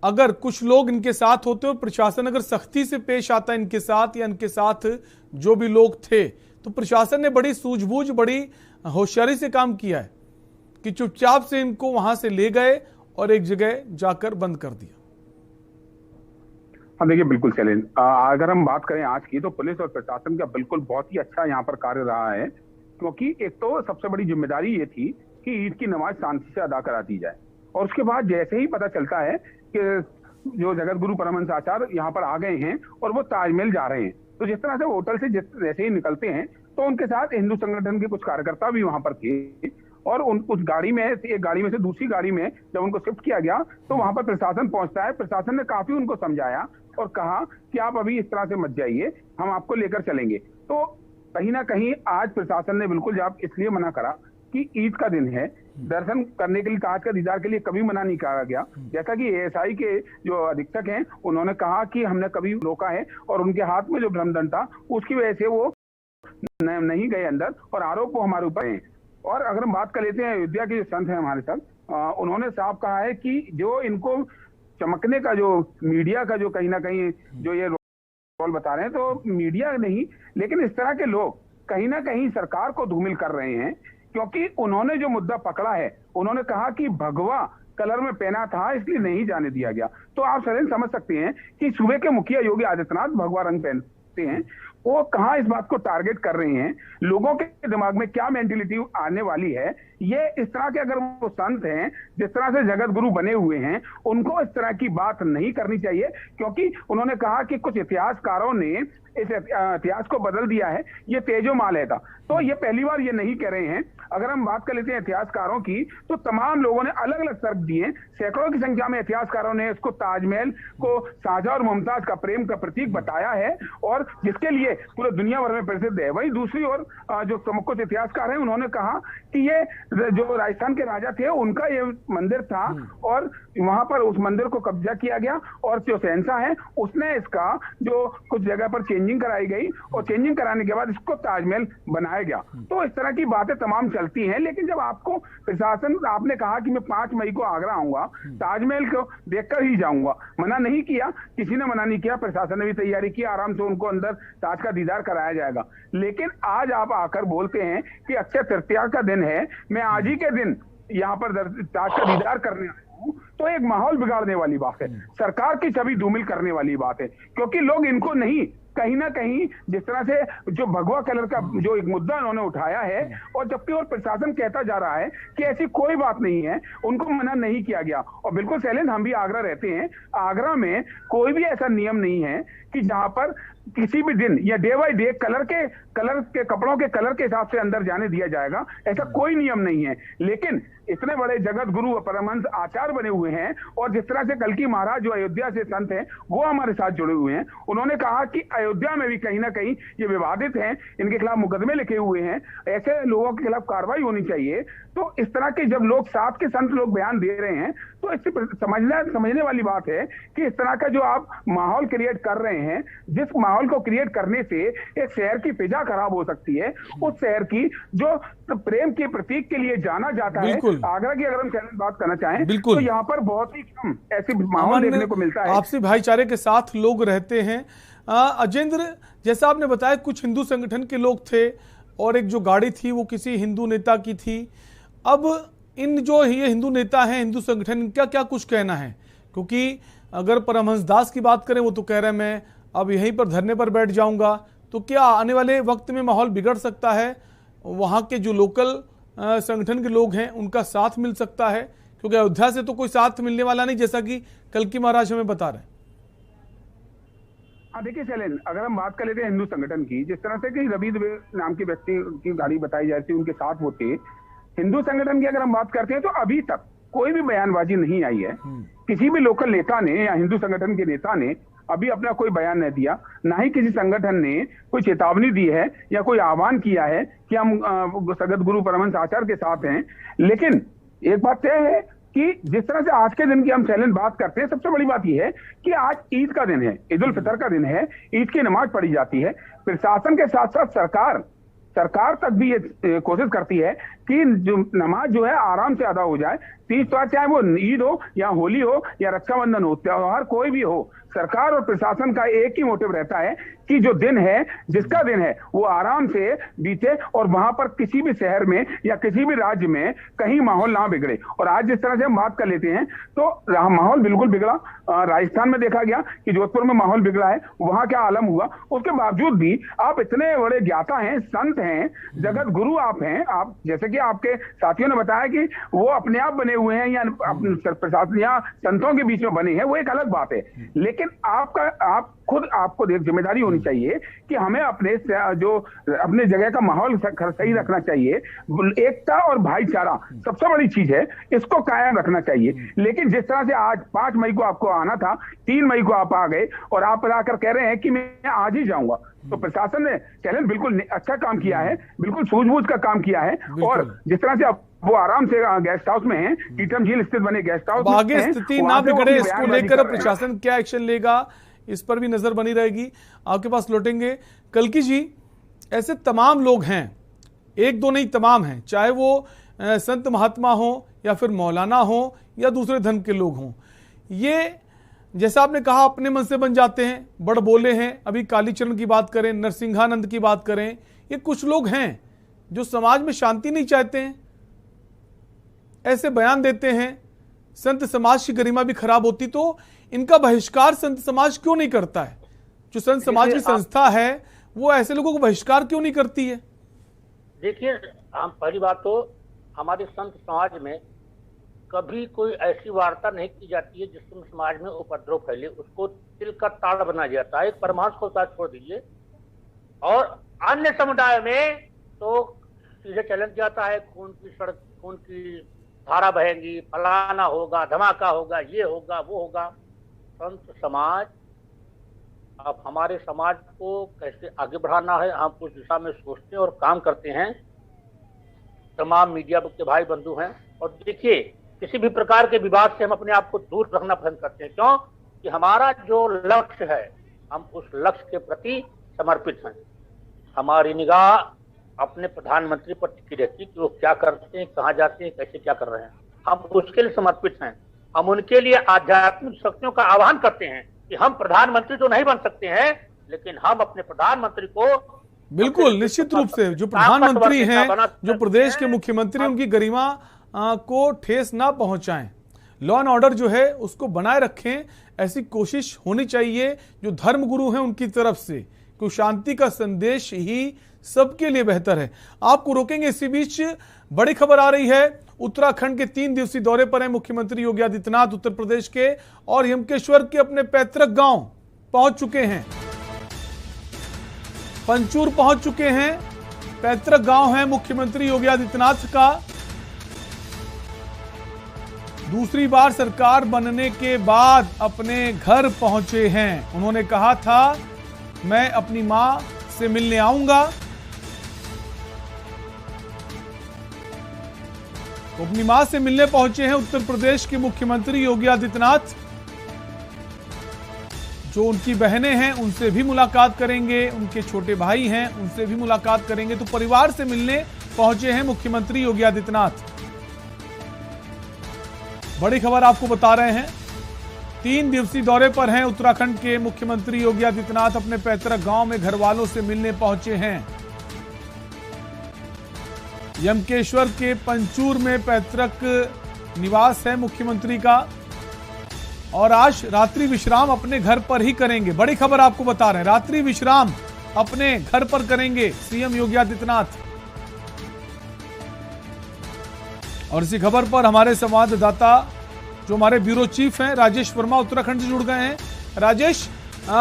[SPEAKER 4] अगर कुछ लोग इनके साथ होते और प्रशासन अगर सख्ती से पेश आता इनके साथ, या इनके साथ जो भी लोग थे, तो प्रशासन ने बड़ी सूझबूझ, बड़ी होशियारी से काम किया है कि चुपचाप से इनको वहां से ले गए और एक जगह जाकर बंद कर दिया।
[SPEAKER 5] हाँ देखिए, बिल्कुल शैलेंद्र, अगर हम बात करें आज की, तो पुलिस और प्रशासन का बिल्कुल बहुत ही अच्छा यहाँ पर कार्य रहा है। क्योंकि एक तो सबसे बड़ी जिम्मेदारी ये थी कि ईद की नमाज शांति से अदा करा दी जाए, और उसके बाद जैसे ही पता चलता है कि जो जगत गुरु परमहंस आचार्य यहाँ पर आ गए हैं और वो ताजमहल जा रहे हैं, तो जिस तरह से होटल से जैसे ही निकलते हैं, तो उनके साथ हिंदू संगठन के कुछ कार्यकर्ता भी वहां पर थे, और उस गाड़ी में, एक गाड़ी में से दूसरी गाड़ी में जब उनको शिफ्ट किया गया, तो वहां पर प्रशासन पहुंचता है। प्रशासन ने काफी उनको समझाया और कहा कि आप अभी इस तरह से मत जाइए, हम आपको लेकर चलेंगे। तो कहीं ना कहीं आज प्रशासन ने बिल्कुल जवाब इसलिए मना करा कि ईद का दिन है, दर्शन करने के लिए, ताज का दीदार के लिए कभी मना नहीं करा गया। जैसा कि एएसआई के जो अधीक्षक हैं, उन्होंने कहा कि हमने कभी रोका है, और उनके हाथ में जो ब्रह्मदंड था उसकी वजह से वो नहीं गए अंदर, और आरोप वो हमारे ऊपर है। और अगर हम बात कर लेते हैं अयोध्या के जो संत हैं हमारे साथ, उन्होंने साफ कहा है कि जो इनको चमकने का, जो मीडिया का जो कहीं ना कहीं जो ये रोल बता रहे हैं, तो मीडिया नहीं, लेकिन इस तरह के लोग कहीं ना कहीं सरकार को धूमिल कर रहे हैं। क्योंकि उन्होंने जो मुद्दा पकड़ा है, उन्होंने कहा कि भगवा कलर में पहना था इसलिए नहीं जाने दिया गया। तो आप सर समझ सकते हैं कि सूबे के मुखिया योगी आदित्यनाथ भगवा रंग पहनते हैं, वो कहां इस बात को टारगेट कर रहे हैं, लोगों के दिमाग में क्या मेंटेलिटी आने वाली है। ये इस तरह के अगर वो संत हैं, जिस तरह से जगत गुरु बने हुए हैं, उनको इस तरह की बात नहीं करनी चाहिए। क्योंकि उन्होंने कहा कि कुछ इतिहासकारों ने इस इतिहास को बदल दिया है, ये तेजो माले का। तो ये पहली बार ये नहीं कह रहे हैं। अगर हम बात कर लेते हैं इतिहासकारों की, तो तमाम लोगों ने अलग अलग तर्क दिए। सैकड़ों की संख्या में इतिहासकारों ने इसको ताजमहल को शाहजहां और मुमताज का प्रेम का प्रतीक बताया है, और जिसके लिए पूरे दुनिया भर में प्रसिद्ध है। वहीं दूसरी ओर जो कुछ इतिहासकार हैं, उन्होंने कहा कि ये जो राजस्थान के राजा थे उनका ये मंदिर था, और वहां पर उस मंदिर को कब्जा किया गया, और जो शहंशाह है उसने इसका जो कुछ जगह पर चेंजिंग कराई गई, और चेंजिंग कराने के बाद इसको ताजमहल बनाया गया। तो इस तरह की बातें तमाम चलती हैं। लेकिन जब आपको प्रशासन, आपने कहा कि मैं 5 मई को आगरा आऊंगा, ताजमहल को देखकर ही जाऊंगा, मना नहीं किया, किसी ने मना नहीं किया, प्रशासन ने भी तैयारी की, आराम से उनको अंदर ताज का दीदार कराया जाएगा। लेकिन आज आप आकर बोलते हैं कि अक्षय तृतीया का दिन है, मैं आज ही के दिन यहाँ पर ताज का दीदार करने आया हूं, तो एक माहौल बिगाड़ने वाली बात है, सरकार की छवि धूमिल करने वाली बात है। क्योंकि लोग इनको नहीं, कहीं ना कहीं जिस तरह से जो भगवा कलर का जो एक मुद्दा उन्होंने उठाया है, और जबकि और प्रशासन कहता जा रहा है कि ऐसी कोई बात नहीं है, उनको मना नहीं किया गया। और बिल्कुल शैलेंद्र, हम भी आगरा रहते हैं, आगरा में कोई भी ऐसा नियम नहीं है कि जहां पर किसी भी दिन या डे बाई डे कलर के कपड़ों के कलर के हिसाब से अंदर जाने दिया जाएगा, ऐसा कोई नियम नहीं है। लेकिन इतने बड़े जगत गुरु परमहंस आचार्य बने हुए हैं, और जिस तरह से कल्की महाराज जो अयोध्या से संत हैं वो हमारे साथ जुड़े हुए हैं, उन्होंने कहा कि अयोध्या में भी कहीं ना कहीं ये विवादित हैं, इनके खिलाफ मुकदमे लिखे हुए हैं, ऐसे लोगों के खिलाफ कार्रवाई होनी चाहिए। तो इस तरह के जब लोग साथ के संत लोग बयान दे रहे हैं, तो इससे समझने वाली बात है कि इस तरह का जो आप माहौल क्रिएट कर रहे हैं, जिस माहौल को क्रिएट करने से एक शहर की फिजा खराब हो सकती है, उस शहर की जो प्रेम के प्रतीक के लिए जाना जाता है, आगरा की अगर हम बात करना चाहें तो यहाँ पर बहुत ही कम ऐसे माहौल देखने को मिलता है।
[SPEAKER 4] आपसी भाईचारे के साथ लोग रहते हैं। अजेंद्र, जैसा आपने बताया कुछ हिंदू संगठन के लोग थे और एक जो गाड़ी थी वो किसी हिंदू नेता की थी। अब इन जो ये हिंदू नेता हैं, हिंदू संगठन, इनका क्या कुछ कहना है? क्योंकि अगर परमहंस दास की बात करें, वो तो कह रहे हैं मैं अब यहीं पर धरने पर बैठ जाऊंगा, तो क्या आने वाले वक्त में माहौल बिगड़ सकता है? वहां के जो लोकल संगठन के लोग हैं उनका साथ मिल सकता है? क्योंकि अयोध्या से तो कोई साथ मिलने वाला नहीं, जैसा कि कल्की महाराज हमें बता रहे हैं।
[SPEAKER 5] हाँ देखिए शैलेंद्र, अगर हम बात कर लेते हैं हिंदू संगठन की, जिस तरह से कि रवि दुबे नाम के व्यक्ति की गाड़ी बताई जाती है, उनके साथ होते हिंदू संगठन की अगर हम बात करते हैं, तो अभी तक कोई भी बयानबाजी नहीं आई है। किसी भी लोकल नेता ने या हिंदू संगठन के नेता ने अभी अपना कोई बयान नहीं दिया, ना ही किसी संगठन ने कोई चेतावनी दी है या कोई आह्वान किया है कि हम जगत गुरु परमहंस आचार्य के साथ हैं। लेकिन एक बात तय है कि जिस तरह से आज के दिन की हम शैलेंद्र बात करते हैं, सबसे बड़ी बात यह है कि आज ईद का दिन है, ईद उल फितर का दिन है, ईद की नमाज पढ़ी जाती है। प्रशासन के साथ साथ सरकार तक भी ये कोशिश करती है कि जो नमाज जो है आराम से अदा हो जाए। तीज त्योहार चाहे वो ईद हो या होली हो या रक्षाबंधन हो, त्योहार कोई भी हो, सरकार और प्रशासन का एक ही मोटिव रहता है कि जो दिन है, जिसका दिन है, वो आराम से बीते और वहां पर किसी भी शहर में या किसी भी राज्य में कहीं माहौल ना बिगड़े। और आज जिस तरह से हम बात कर लेते हैं तो माहौल बिल्कुल बिगड़ा। राजस्थान में देखा गया कि जोधपुर में माहौल बिगड़ा है, वहां क्या आलम हुआ। उसके बावजूद भी आप इतने बड़े ज्ञाता हैं, संत हैं, जगत गुरु आप हैं, आप जैसे कि आपके साथियों ने बताया कि वो अपने आप बने हुए हैं या प्रशासन या संतों के बीच में बने हैं, वो एक अलग बात है। लेकिन आपको एक जिम्मेदारी होनी चाहिए कि हमें अपने जगह का माहौल सही रखना चाहिए। एकता और भाईचारा सबसे बड़ी चीज है, इसको कायम रखना चाहिए। लेकिन जिस तरह से आज 5 मई को आपको आना था, 3 मई को आप आ गए और आप आकर कह रहे हैं कि मैं आज ही जाऊंगा, तो प्रशासन ने चैलेंज बिल्कुल अच्छा काम किया है, बिल्कुल सूझबूझ का काम किया है। और जिस तरह से अब वो आराम से गेस्ट हाउस में हैं, टीटम झील स्थित बने गेस्ट हाउस में,
[SPEAKER 4] आगे स्थिति ना बिगड़े, इसको लेकर प्रशासन क्या एक्शन लेगा, इस पर भी नजर बनी रहेगी। आपके पास लौटेंगे कल्की जी। ऐसे तमाम लोग हैं, एक दो नहीं, तमाम हैं, चाहे वो संत महात्मा हो या फिर मौलाना हो या दूसरे धर्म के लोग हों। ये जैसा आपने कहा अपने मन से बन जाते हैं, बड़ बोले हैं। अभी कालीचरण की बात करें, नरसिंहानंद की बात करें, ये कुछ लोग हैं जो समाज में शांति नहीं चाहते हैं, ऐसे बयान देते हैं। संत समाज की गरिमा भी खराब होती, तो इनका बहिष्कार संत समाज क्यों नहीं करता है? जो संत समाज की संस्था है वो ऐसे लोगों को बहिष्कार क्यों नहीं करती है?
[SPEAKER 7] देखिए, हम पहली बात तो हमारे संत समाज में कभी कोई ऐसी वार्ता नहीं की जाती है जिसमें समाज में उपद्रव फैले, उसको तिल का ताड़ बनाया जाता है। एक परमांश को साथ छोड़ दीजिए, और अन्य समुदाय में तो सीधे चैलेंज जाता है, खून की धारा बहेगी, फलाना होगा, धमाका होगा, ये होगा, वो होगा। संत समाज, अब हमारे समाज को कैसे आगे बढ़ाना है, हम उस दिशा में सोचते हैं और काम करते हैं। तमाम मीडिया के भाई बंधु हैं, और देखिए किसी भी प्रकार के विवाद से हम अपने आप को दूर रखना पसंद करते हैं। क्यों? कि हमारा जो लक्ष्य है, हम उस लक्ष्य के प्रति समर्पित हैं। हमारी निगाह अपने प्रधानमंत्री पर टिकी रहती कि वो क्या करते हैं, कहाँ जाते हैं, कैसे क्या कर रहे हैं, हम उसके लिए समर्पित हैं। हम उनके लिए आध्यात्मिक शक्तियों का आह्वान करते हैं कि हम प्रधानमंत्री तो नहीं बन सकते हैं, लेकिन हम अपने प्रधानमंत्री को
[SPEAKER 4] बिल्कुल निश्चित रूप से, जो प्रधानमंत्री हैं, जो प्रदेश के मुख्यमंत्री, उनकी गरिमा को ठेस ना पहुंचाएं, लॉ एंड ऑर्डर जो है उसको बनाए रखें, ऐसी कोशिश होनी चाहिए जो धर्मगुरु हैं उनकी तरफ से, कि शांति का संदेश ही सबके लिए बेहतर है। आपको रोकेंगे। इसी बीच बड़ी खबर आ रही है, उत्तराखंड के 3 दिवसीय दौरे पर हैं मुख्यमंत्री योगी आदित्यनाथ। उत्तर प्रदेश के और यमकेश्वर के अपने पैतृक गांव पहुंच चुके हैं, पंचूर पहुंच चुके हैं। पैतृक गांव है मुख्यमंत्री योगी आदित्यनाथ का। दूसरी बार सरकार बनने के बाद अपने घर पहुंचे हैं। उन्होंने कहा था मैं अपनी मां से मिलने आऊंगा, तो अपनी मां से मिलने पहुंचे हैं उत्तर प्रदेश के मुख्यमंत्री योगी आदित्यनाथ। जो उनकी बहनें हैं उनसे भी मुलाकात करेंगे, उनके छोटे भाई हैं उनसे भी मुलाकात करेंगे। तो परिवार से मिलने पहुंचे हैं मुख्यमंत्री योगी आदित्यनाथ। बड़ी खबर आपको बता रहे हैं, 3 दिवसीय दौरे पर हैं उत्तराखंड के मुख्यमंत्री योगी आदित्यनाथ। अपने पैतृक गांव में घर वालों से मिलने पहुंचे हैं। यमकेश्वर के पंचूर में पैतृक निवास है मुख्यमंत्री का और आज रात्रि विश्राम अपने घर पर ही करेंगे। बड़ी खबर आपको बता रहे हैं, रात्रि विश्राम अपने घर पर करेंगे सीएम योगी आदित्यनाथ। और इसी खबर पर हमारे संवाददाता जो हमारे ब्यूरो चीफ हैं राजेश वर्मा उत्तराखंड से जुड़ गए हैं। राजेश,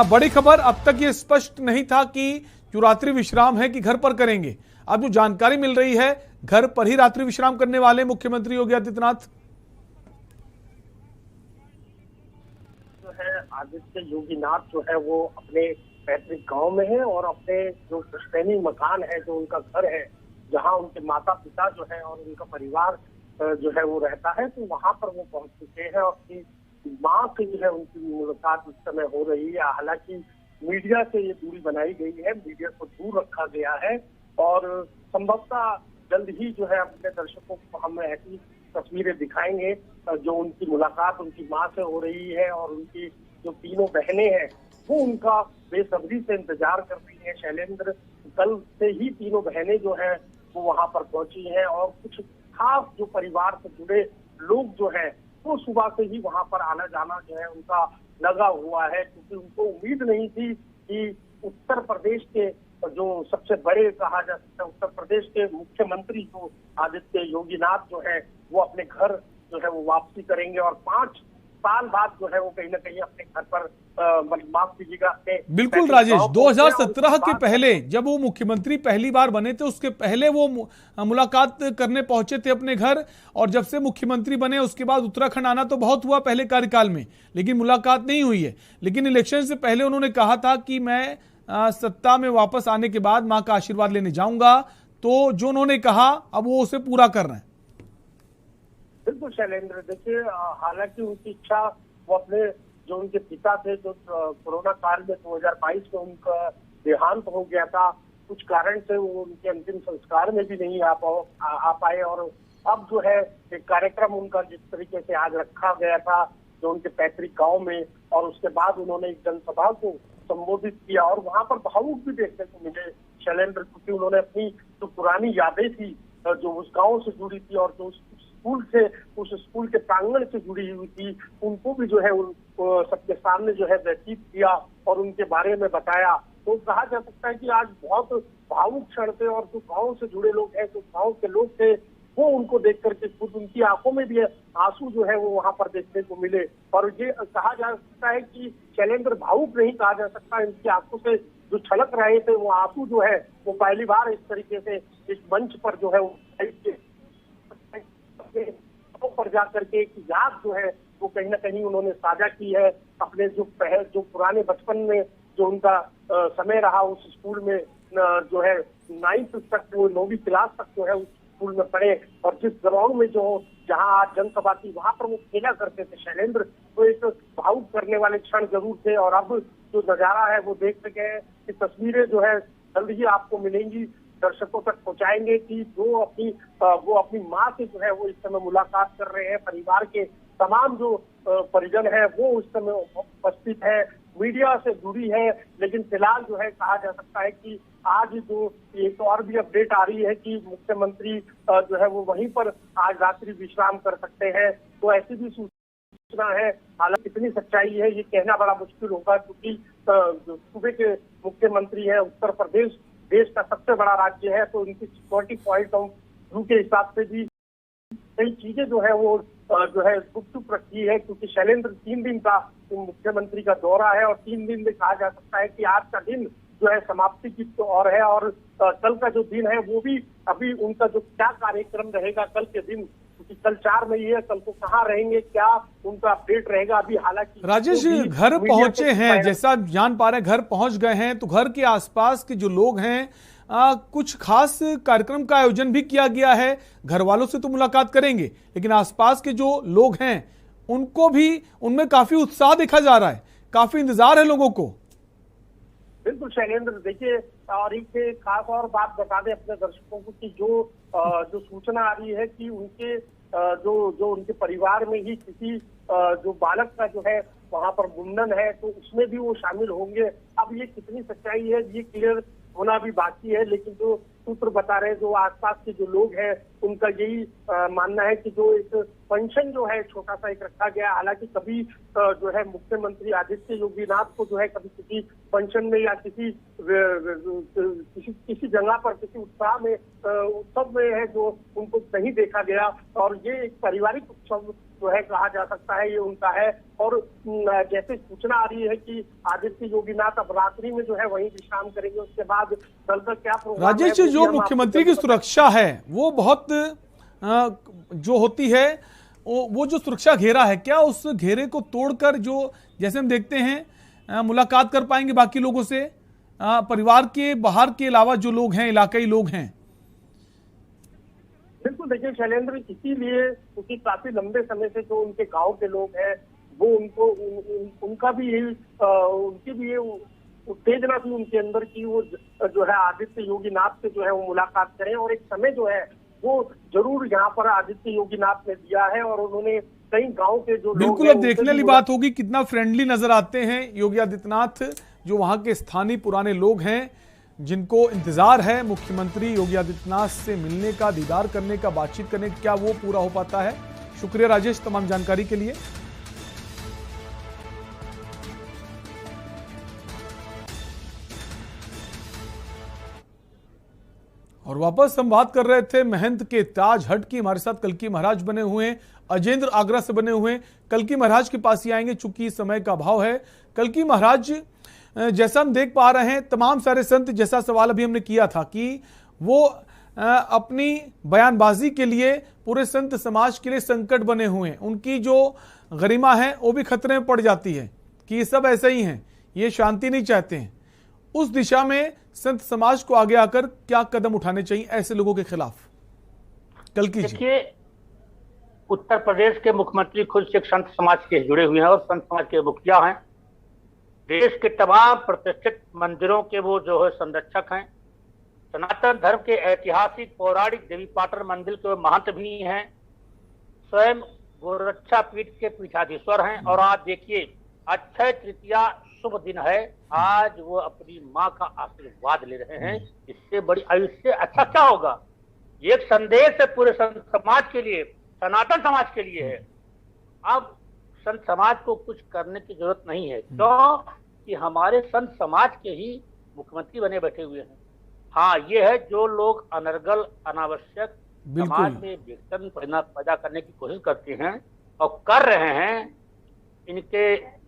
[SPEAKER 4] बड़ी खबर, अब तक ये स्पष्ट नहीं था कि जो रात्रि विश्राम है कि घर पर करेंगे। अब जो जानकारी मिल रही है घर पर ही रात्रि विश्राम करने वाले मुख्यमंत्री योगी आदित्यनाथ।
[SPEAKER 15] जो है आदित्य योगीनाथ जो है वो अपने पैतृक गांव में है और अपने जो पुश्तैनी मकान है, जो उनका घर है, जहां उनके माता पिता जो है और उनका परिवार जो है वो रहता है, तो वहां पर वो पहुंच चुके हैं। और अपनी मां से जो है उनकी मुलाकात इस समय हो रही है। हालांकि मीडिया से ये दूरी बनाई गई है, मीडिया को दूर रखा गया है और संभवतः जल्द ही जो है अपने दर्शकों को हम ऐसी तस्वीरें दिखाएंगे जो उनकी मुलाकात उनकी मां से हो रही है। और उनकी जो तीनों बहनें हैं वो उनका बेसब्री से इंतजार कर रही है। शैलेंद्र, कल से ही तीनों बहनें जो है वो वहां पर पहुंची हैं और कुछ खास जो परिवार से जुड़े लोग जो है वो सुबह से ही वहां पर आना जाना जो है उनका लगा हुआ है, क्योंकि उनको उम्मीद नहीं थी कि उत्तर प्रदेश के जो सबसे बड़े कहा जा सकता है उत्तर प्रदेश के मुख्यमंत्री जो आदित्य योगीनाथ जो है वो अपने घर जो है वो वापसी करेंगे और 5 साल बाद जो है वो कहीं ना कहीं अपने घर पर माफ कीजिएगा।
[SPEAKER 4] बिल्कुल राजेश, 2017 के पहले जब वो मुख्यमंत्री पहली बार बने थे उसके पहले वो मुलाकात करने पहुंचे थे अपने घर। और जब से मुख्यमंत्री बने उसके बाद उत्तराखंड आना तो बहुत हुआ पहले कार्यकाल में, लेकिन मुलाकात नहीं हुई है। लेकिन इलेक्शन से पहले उन्होंने कहा था कि मैं सत्ता में वापस आने के बाद मां का आशीर्वाद लेने जाऊंगा। तो जो उन्होंने कहा अब वो उसे पूरा कर रहे हैं।
[SPEAKER 15] बिल्कुल शैलेंद्र, देखिए हालांकि उनकी इच्छा वो अपने जो उनके पिता थे जो कोरोना काल में 2022 में उनका देहांत हो गया था, कुछ कारण से वो उनके अंतिम संस्कार में भी नहीं आ पाए। और अब जो है एक कार्यक्रम उनका जिस तरीके से आज रखा गया था जो उनके पैतृक गांव में, और उसके बाद उन्होंने एक जनसभा को संबोधित किया और वहां पर भावुक भी देखने को मिले शैलेंद्र, क्योंकि उन्होंने अपनी जो पुरानी यादें थी जो उस गांव से जुड़ी थी और जो उस स्कूल के प्रांगण से जुड़ी हुई थी उनको भी जो है सबके सामने जो है व्यतीत किया और उनके बारे में बताया। तो कहा जा सकता है कि आज बहुत भावुक क्षण थे और जो गांव से जुड़े लोग हैं, जो गांव के लोग थे, वो उनको देख करके खुद उनकी आंखों में भी आंसू जो है वो वहां पर देखने को मिले। और ये कहा जा सकता है कि शैलेंद्र भावुक नहीं कहा जा सकता, इनकी आंखों से जो छलक रहे थे वो आंसू जो है वो पहली बार इस तरीके से इस मंच पर जो है पर जा करके एक याद जो है वो कहीं ना कहीं उन्होंने साझा की है अपने जो पुराने बचपन में जो उनका समय रहा उस स्कूल में जो है 9th तक, वो 9वीं क्लास तक जो है उस स्कूल में पढ़े और जिस ग्राउंड में जो जहां आज जनसभा थी वहां पर वो खेला करते थे शैलेंद्र। तो एक भावुक करने वाले क्षण जरूर थे और अब जो नजारा है वो देख सके हैं कि तस्वीरें जो है जल्द ही आपको मिलेंगी, दर्शकों तक पहुंचाएंगे कि वो अपनी मां से जो है वो इस समय मुलाकात कर रहे हैं। परिवार के तमाम जो परिजन है वो उस समय उपस्थित है, मीडिया से जुड़ी है। लेकिन फिलहाल जो है कहा जा सकता है कि आज जो एक और भी अपडेट आ रही है कि मुख्यमंत्री जो है वो वहीं पर आज रात्रि विश्राम कर सकते हैं। तो ऐसी भी सूचना है। हालांकि कितनी सच्चाई है ये कहना बड़ा मुश्किल होगा, क्योंकि सूबे के मुख्यमंत्री है, उत्तर प्रदेश देश का सबसे बड़ा राज्य है, तो उनकी सिक्योरिटी पॉइंट ऑफ व्यू के हिसाब से भी कई चीजें जो है वो जो है गुप्त रखी है, क्योंकि शैलेंद्र 3 दिन का मुख्यमंत्री का दौरा है और 3 दिन में कहा जा सकता है कि आज का दिन जो है समाप्ति की तो और है, और कल का जो दिन है वो भी अभी उनका जो क्या कार्यक्रम रहेगा कल के दिन, क्योंकि कल 4 मई है, कल को कहाँ रहेंगे, क्या उनका अपडेट रहेगा अभी। हालांकि
[SPEAKER 4] राजेश घर पहुंचे हैं, जैसा जान पा रहे हैं घर पहुंच गए हैं, तो घर के आसपास के जो लोग हैं कुछ खास कार्यक्रम का आयोजन भी किया गया है। घर वालों से तो मुलाकात करेंगे, लेकिन आसपास के जो लोग हैं उनको भी उनमें काफी उत्साह देखा जा रहा है, काफी इंतजार है लोगों को।
[SPEAKER 15] बिल्कुल शैलेंद्र, देखिए और एक खास और बात बता दें अपने दर्शकों को कि जो सूचना आ रही है कि उनके जो उनके परिवार में ही किसी जो बालक का जो है वहां पर मुंडन है, तो उसमें भी वो शामिल होंगे। अब ये कितनी सच्चाई है ये क्लियर होना भी बाकी है, लेकिन जो सूत्र बता रहे हैं, जो आसपास के जो लोग हैं उनका यही मानना है कि जो एक फंक्शन जो है छोटा सा एक रखा गया। हालांकि कभी जो है मुख्यमंत्री आदित्य योगीनाथ को जो है कभी किसी फंक्शन में या किसी जगह पर किसी उत्सव में है जो उनको नहीं देखा गया, और ये एक पारिवारिक उत्सव जो है कहा जा सकता है ये उनका है। और जैसे सूचना आ रही है कि आदित्य योगीनाथ अब रात्रि में जो है वहीं विश्राम करेंगे, उसके बाद कल का क्या प्रोग्राम है।
[SPEAKER 4] राजेश, जो मुख्यमंत्री की सुरक्षा है वो बहुत जो होती है वो जो सुरक्षा घेरा है, क्या उस घेरे को तोड़कर जो जैसे हम देखते हैं मुलाकात कर पाएंगे बाकी लोगों से, परिवार के बाहर के अलावा जो लोग हैं, इलाकाई लोग हैं?
[SPEAKER 15] बिल्कुल, देखिए शैलेंद्र, इसीलिए क्योंकि काफी लंबे समय से जो उनके गांव के लोग हैं वो उनको उनका भी यही उनकी भी ये उत्तेजना थी उनके अंदर की वो जो है आदित्य योगीनाथ से जो है वो मुलाकात करें, और एक समय जो है वो जरूर यहाँ पर आदित्य योगीनाथ ने दिया है, और उन्होंने कई गांव के जो
[SPEAKER 4] बिल्कुल
[SPEAKER 15] लोग
[SPEAKER 4] अब देखने वाली बात होगी कितना फ्रेंडली नजर आते हैं योगी आदित्यनाथ, जो वहां के स्थानीय पुराने लोग हैं जिनको इंतजार है मुख्यमंत्री योगी आदित्यनाथ से मिलने का, दीदार करने का, बातचीत करने का। क्या वो पूरा हो पाता है? शुक्रिया राजेश तमाम जानकारी के लिए। और वापस हम बात कर रहे थे महंत के ताज हट की। हमारे साथ कल्की महाराज बने हुए हैं, अजेंद्र आगरा से बने हुए हैं। कल्की महाराज के पास ही आएंगे चूंकि समय का अभाव है। कल्की महाराज, जैसा हम देख पा रहे हैं तमाम सारे संत, जैसा सवाल अभी हमने किया था कि वो अपनी बयानबाजी के लिए पूरे संत समाज के लिए संकट बने हुए हैं, उनकी जो गरिमा है वो भी खतरे में पड़ जाती है कि ये सब ऐसे ही हैं, ये शांति नहीं चाहते हैं। उस दिशा में संत समाज को आगे आकर क्या कदम उठाने चाहिए ऐसे लोगों के खिलाफ? कल्की जी,
[SPEAKER 7] देखिए उत्तर प्रदेश के मुख्यमंत्री खुद से संत समाज के जुड़े हुए हैं और संत समाज के मुखिया हैं। देश के तमाम प्रतिष्ठित मंदिरों के वो जो है संरक्षक हैं। सनातन धर्म के ऐतिहासिक पौराणिक देवी पाटन मंदिर के महंत भी हैं। स्वयं गोरक्षा पीठ के पीठाधीश्वर हैं। और आज देखिए अक्षय तृतीया शुभ दिन है, आज वो अपनी माँ का आशीर्वाद ले रहे हैं। इससे बड़ी इससे अच्छा क्या होगा? ये एक संदेश है पूरे संत समाज के लिए, सनातन समाज के लिए है। अब संत समाज को कुछ करने की जरूरत नहीं है, क्यों कि हमारे संत समाज के ही मुख्यमंत्री बने बैठे हुए हैं। हाँ, ये है जो लोग अनर्गल अनावश्यक समाज में विघटन पैदा करने की कोशिश करते हैं और कर रहे हैं,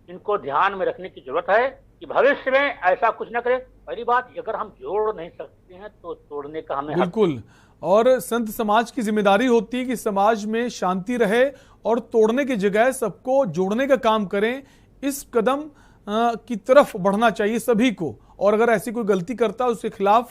[SPEAKER 7] इनको ध्यान में रखने की जरूरत है कि भविष्य में ऐसा कुछ न करें। पहली बात, अगर हम जोड़ नहीं सकते हैं तो तोड़ने का हमें
[SPEAKER 4] बिल्कुल, और संत समाज की जिम्मेदारी होती है कि समाज में शांति रहे और तोड़ने की जगह सबको जोड़ने का काम करें। इस कदम की तरफ बढ़ना चाहिए सभी को, और अगर ऐसी कोई गलती करता है उसके खिलाफ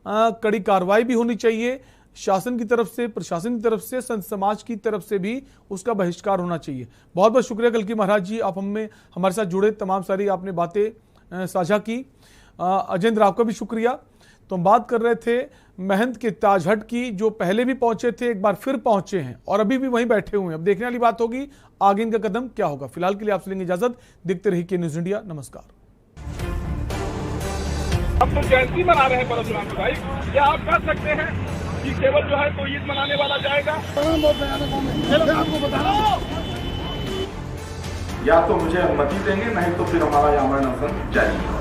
[SPEAKER 4] कड़ी कार्रवाई भी होनी चाहिए। शासन की तरफ से, प्रशासन की तरफ से, संत समाज की तरफ से भी उसका बहिष्कार होना चाहिए। बहुत बहुत शुक्रिया कल्की महाराज जी, आप हमारे साथ जुड़े, तमाम सारी आपने बातें साझा की। अजेंद्र, आपका भी शुक्रिया। तो हम बात कर रहे थे महंत के ताजहट की, जो पहले भी पहुंचे थे, एक बार फिर पहुंचे हैं और अभी भी वहीं बैठे हुए हैं। अब देखने वाली बात होगी आगे इनका कदम क्या होगा। फिलहाल के लिए आपसे लेंगे इजाजत। देखते रहिए के न्यूज इंडिया। नमस्कार।
[SPEAKER 1] अब तो जयंती मना रहे हैं परशुराम भाई, क्या आप कह सकते हैं कि केवल जो है कोई ईद मनाने वाला जाएगा?
[SPEAKER 2] आपको बता रहा हूँ
[SPEAKER 3] या तो मुझे अनुमति देंगे, नहीं तो फिर हमारा यहाँ अनशन जारी है।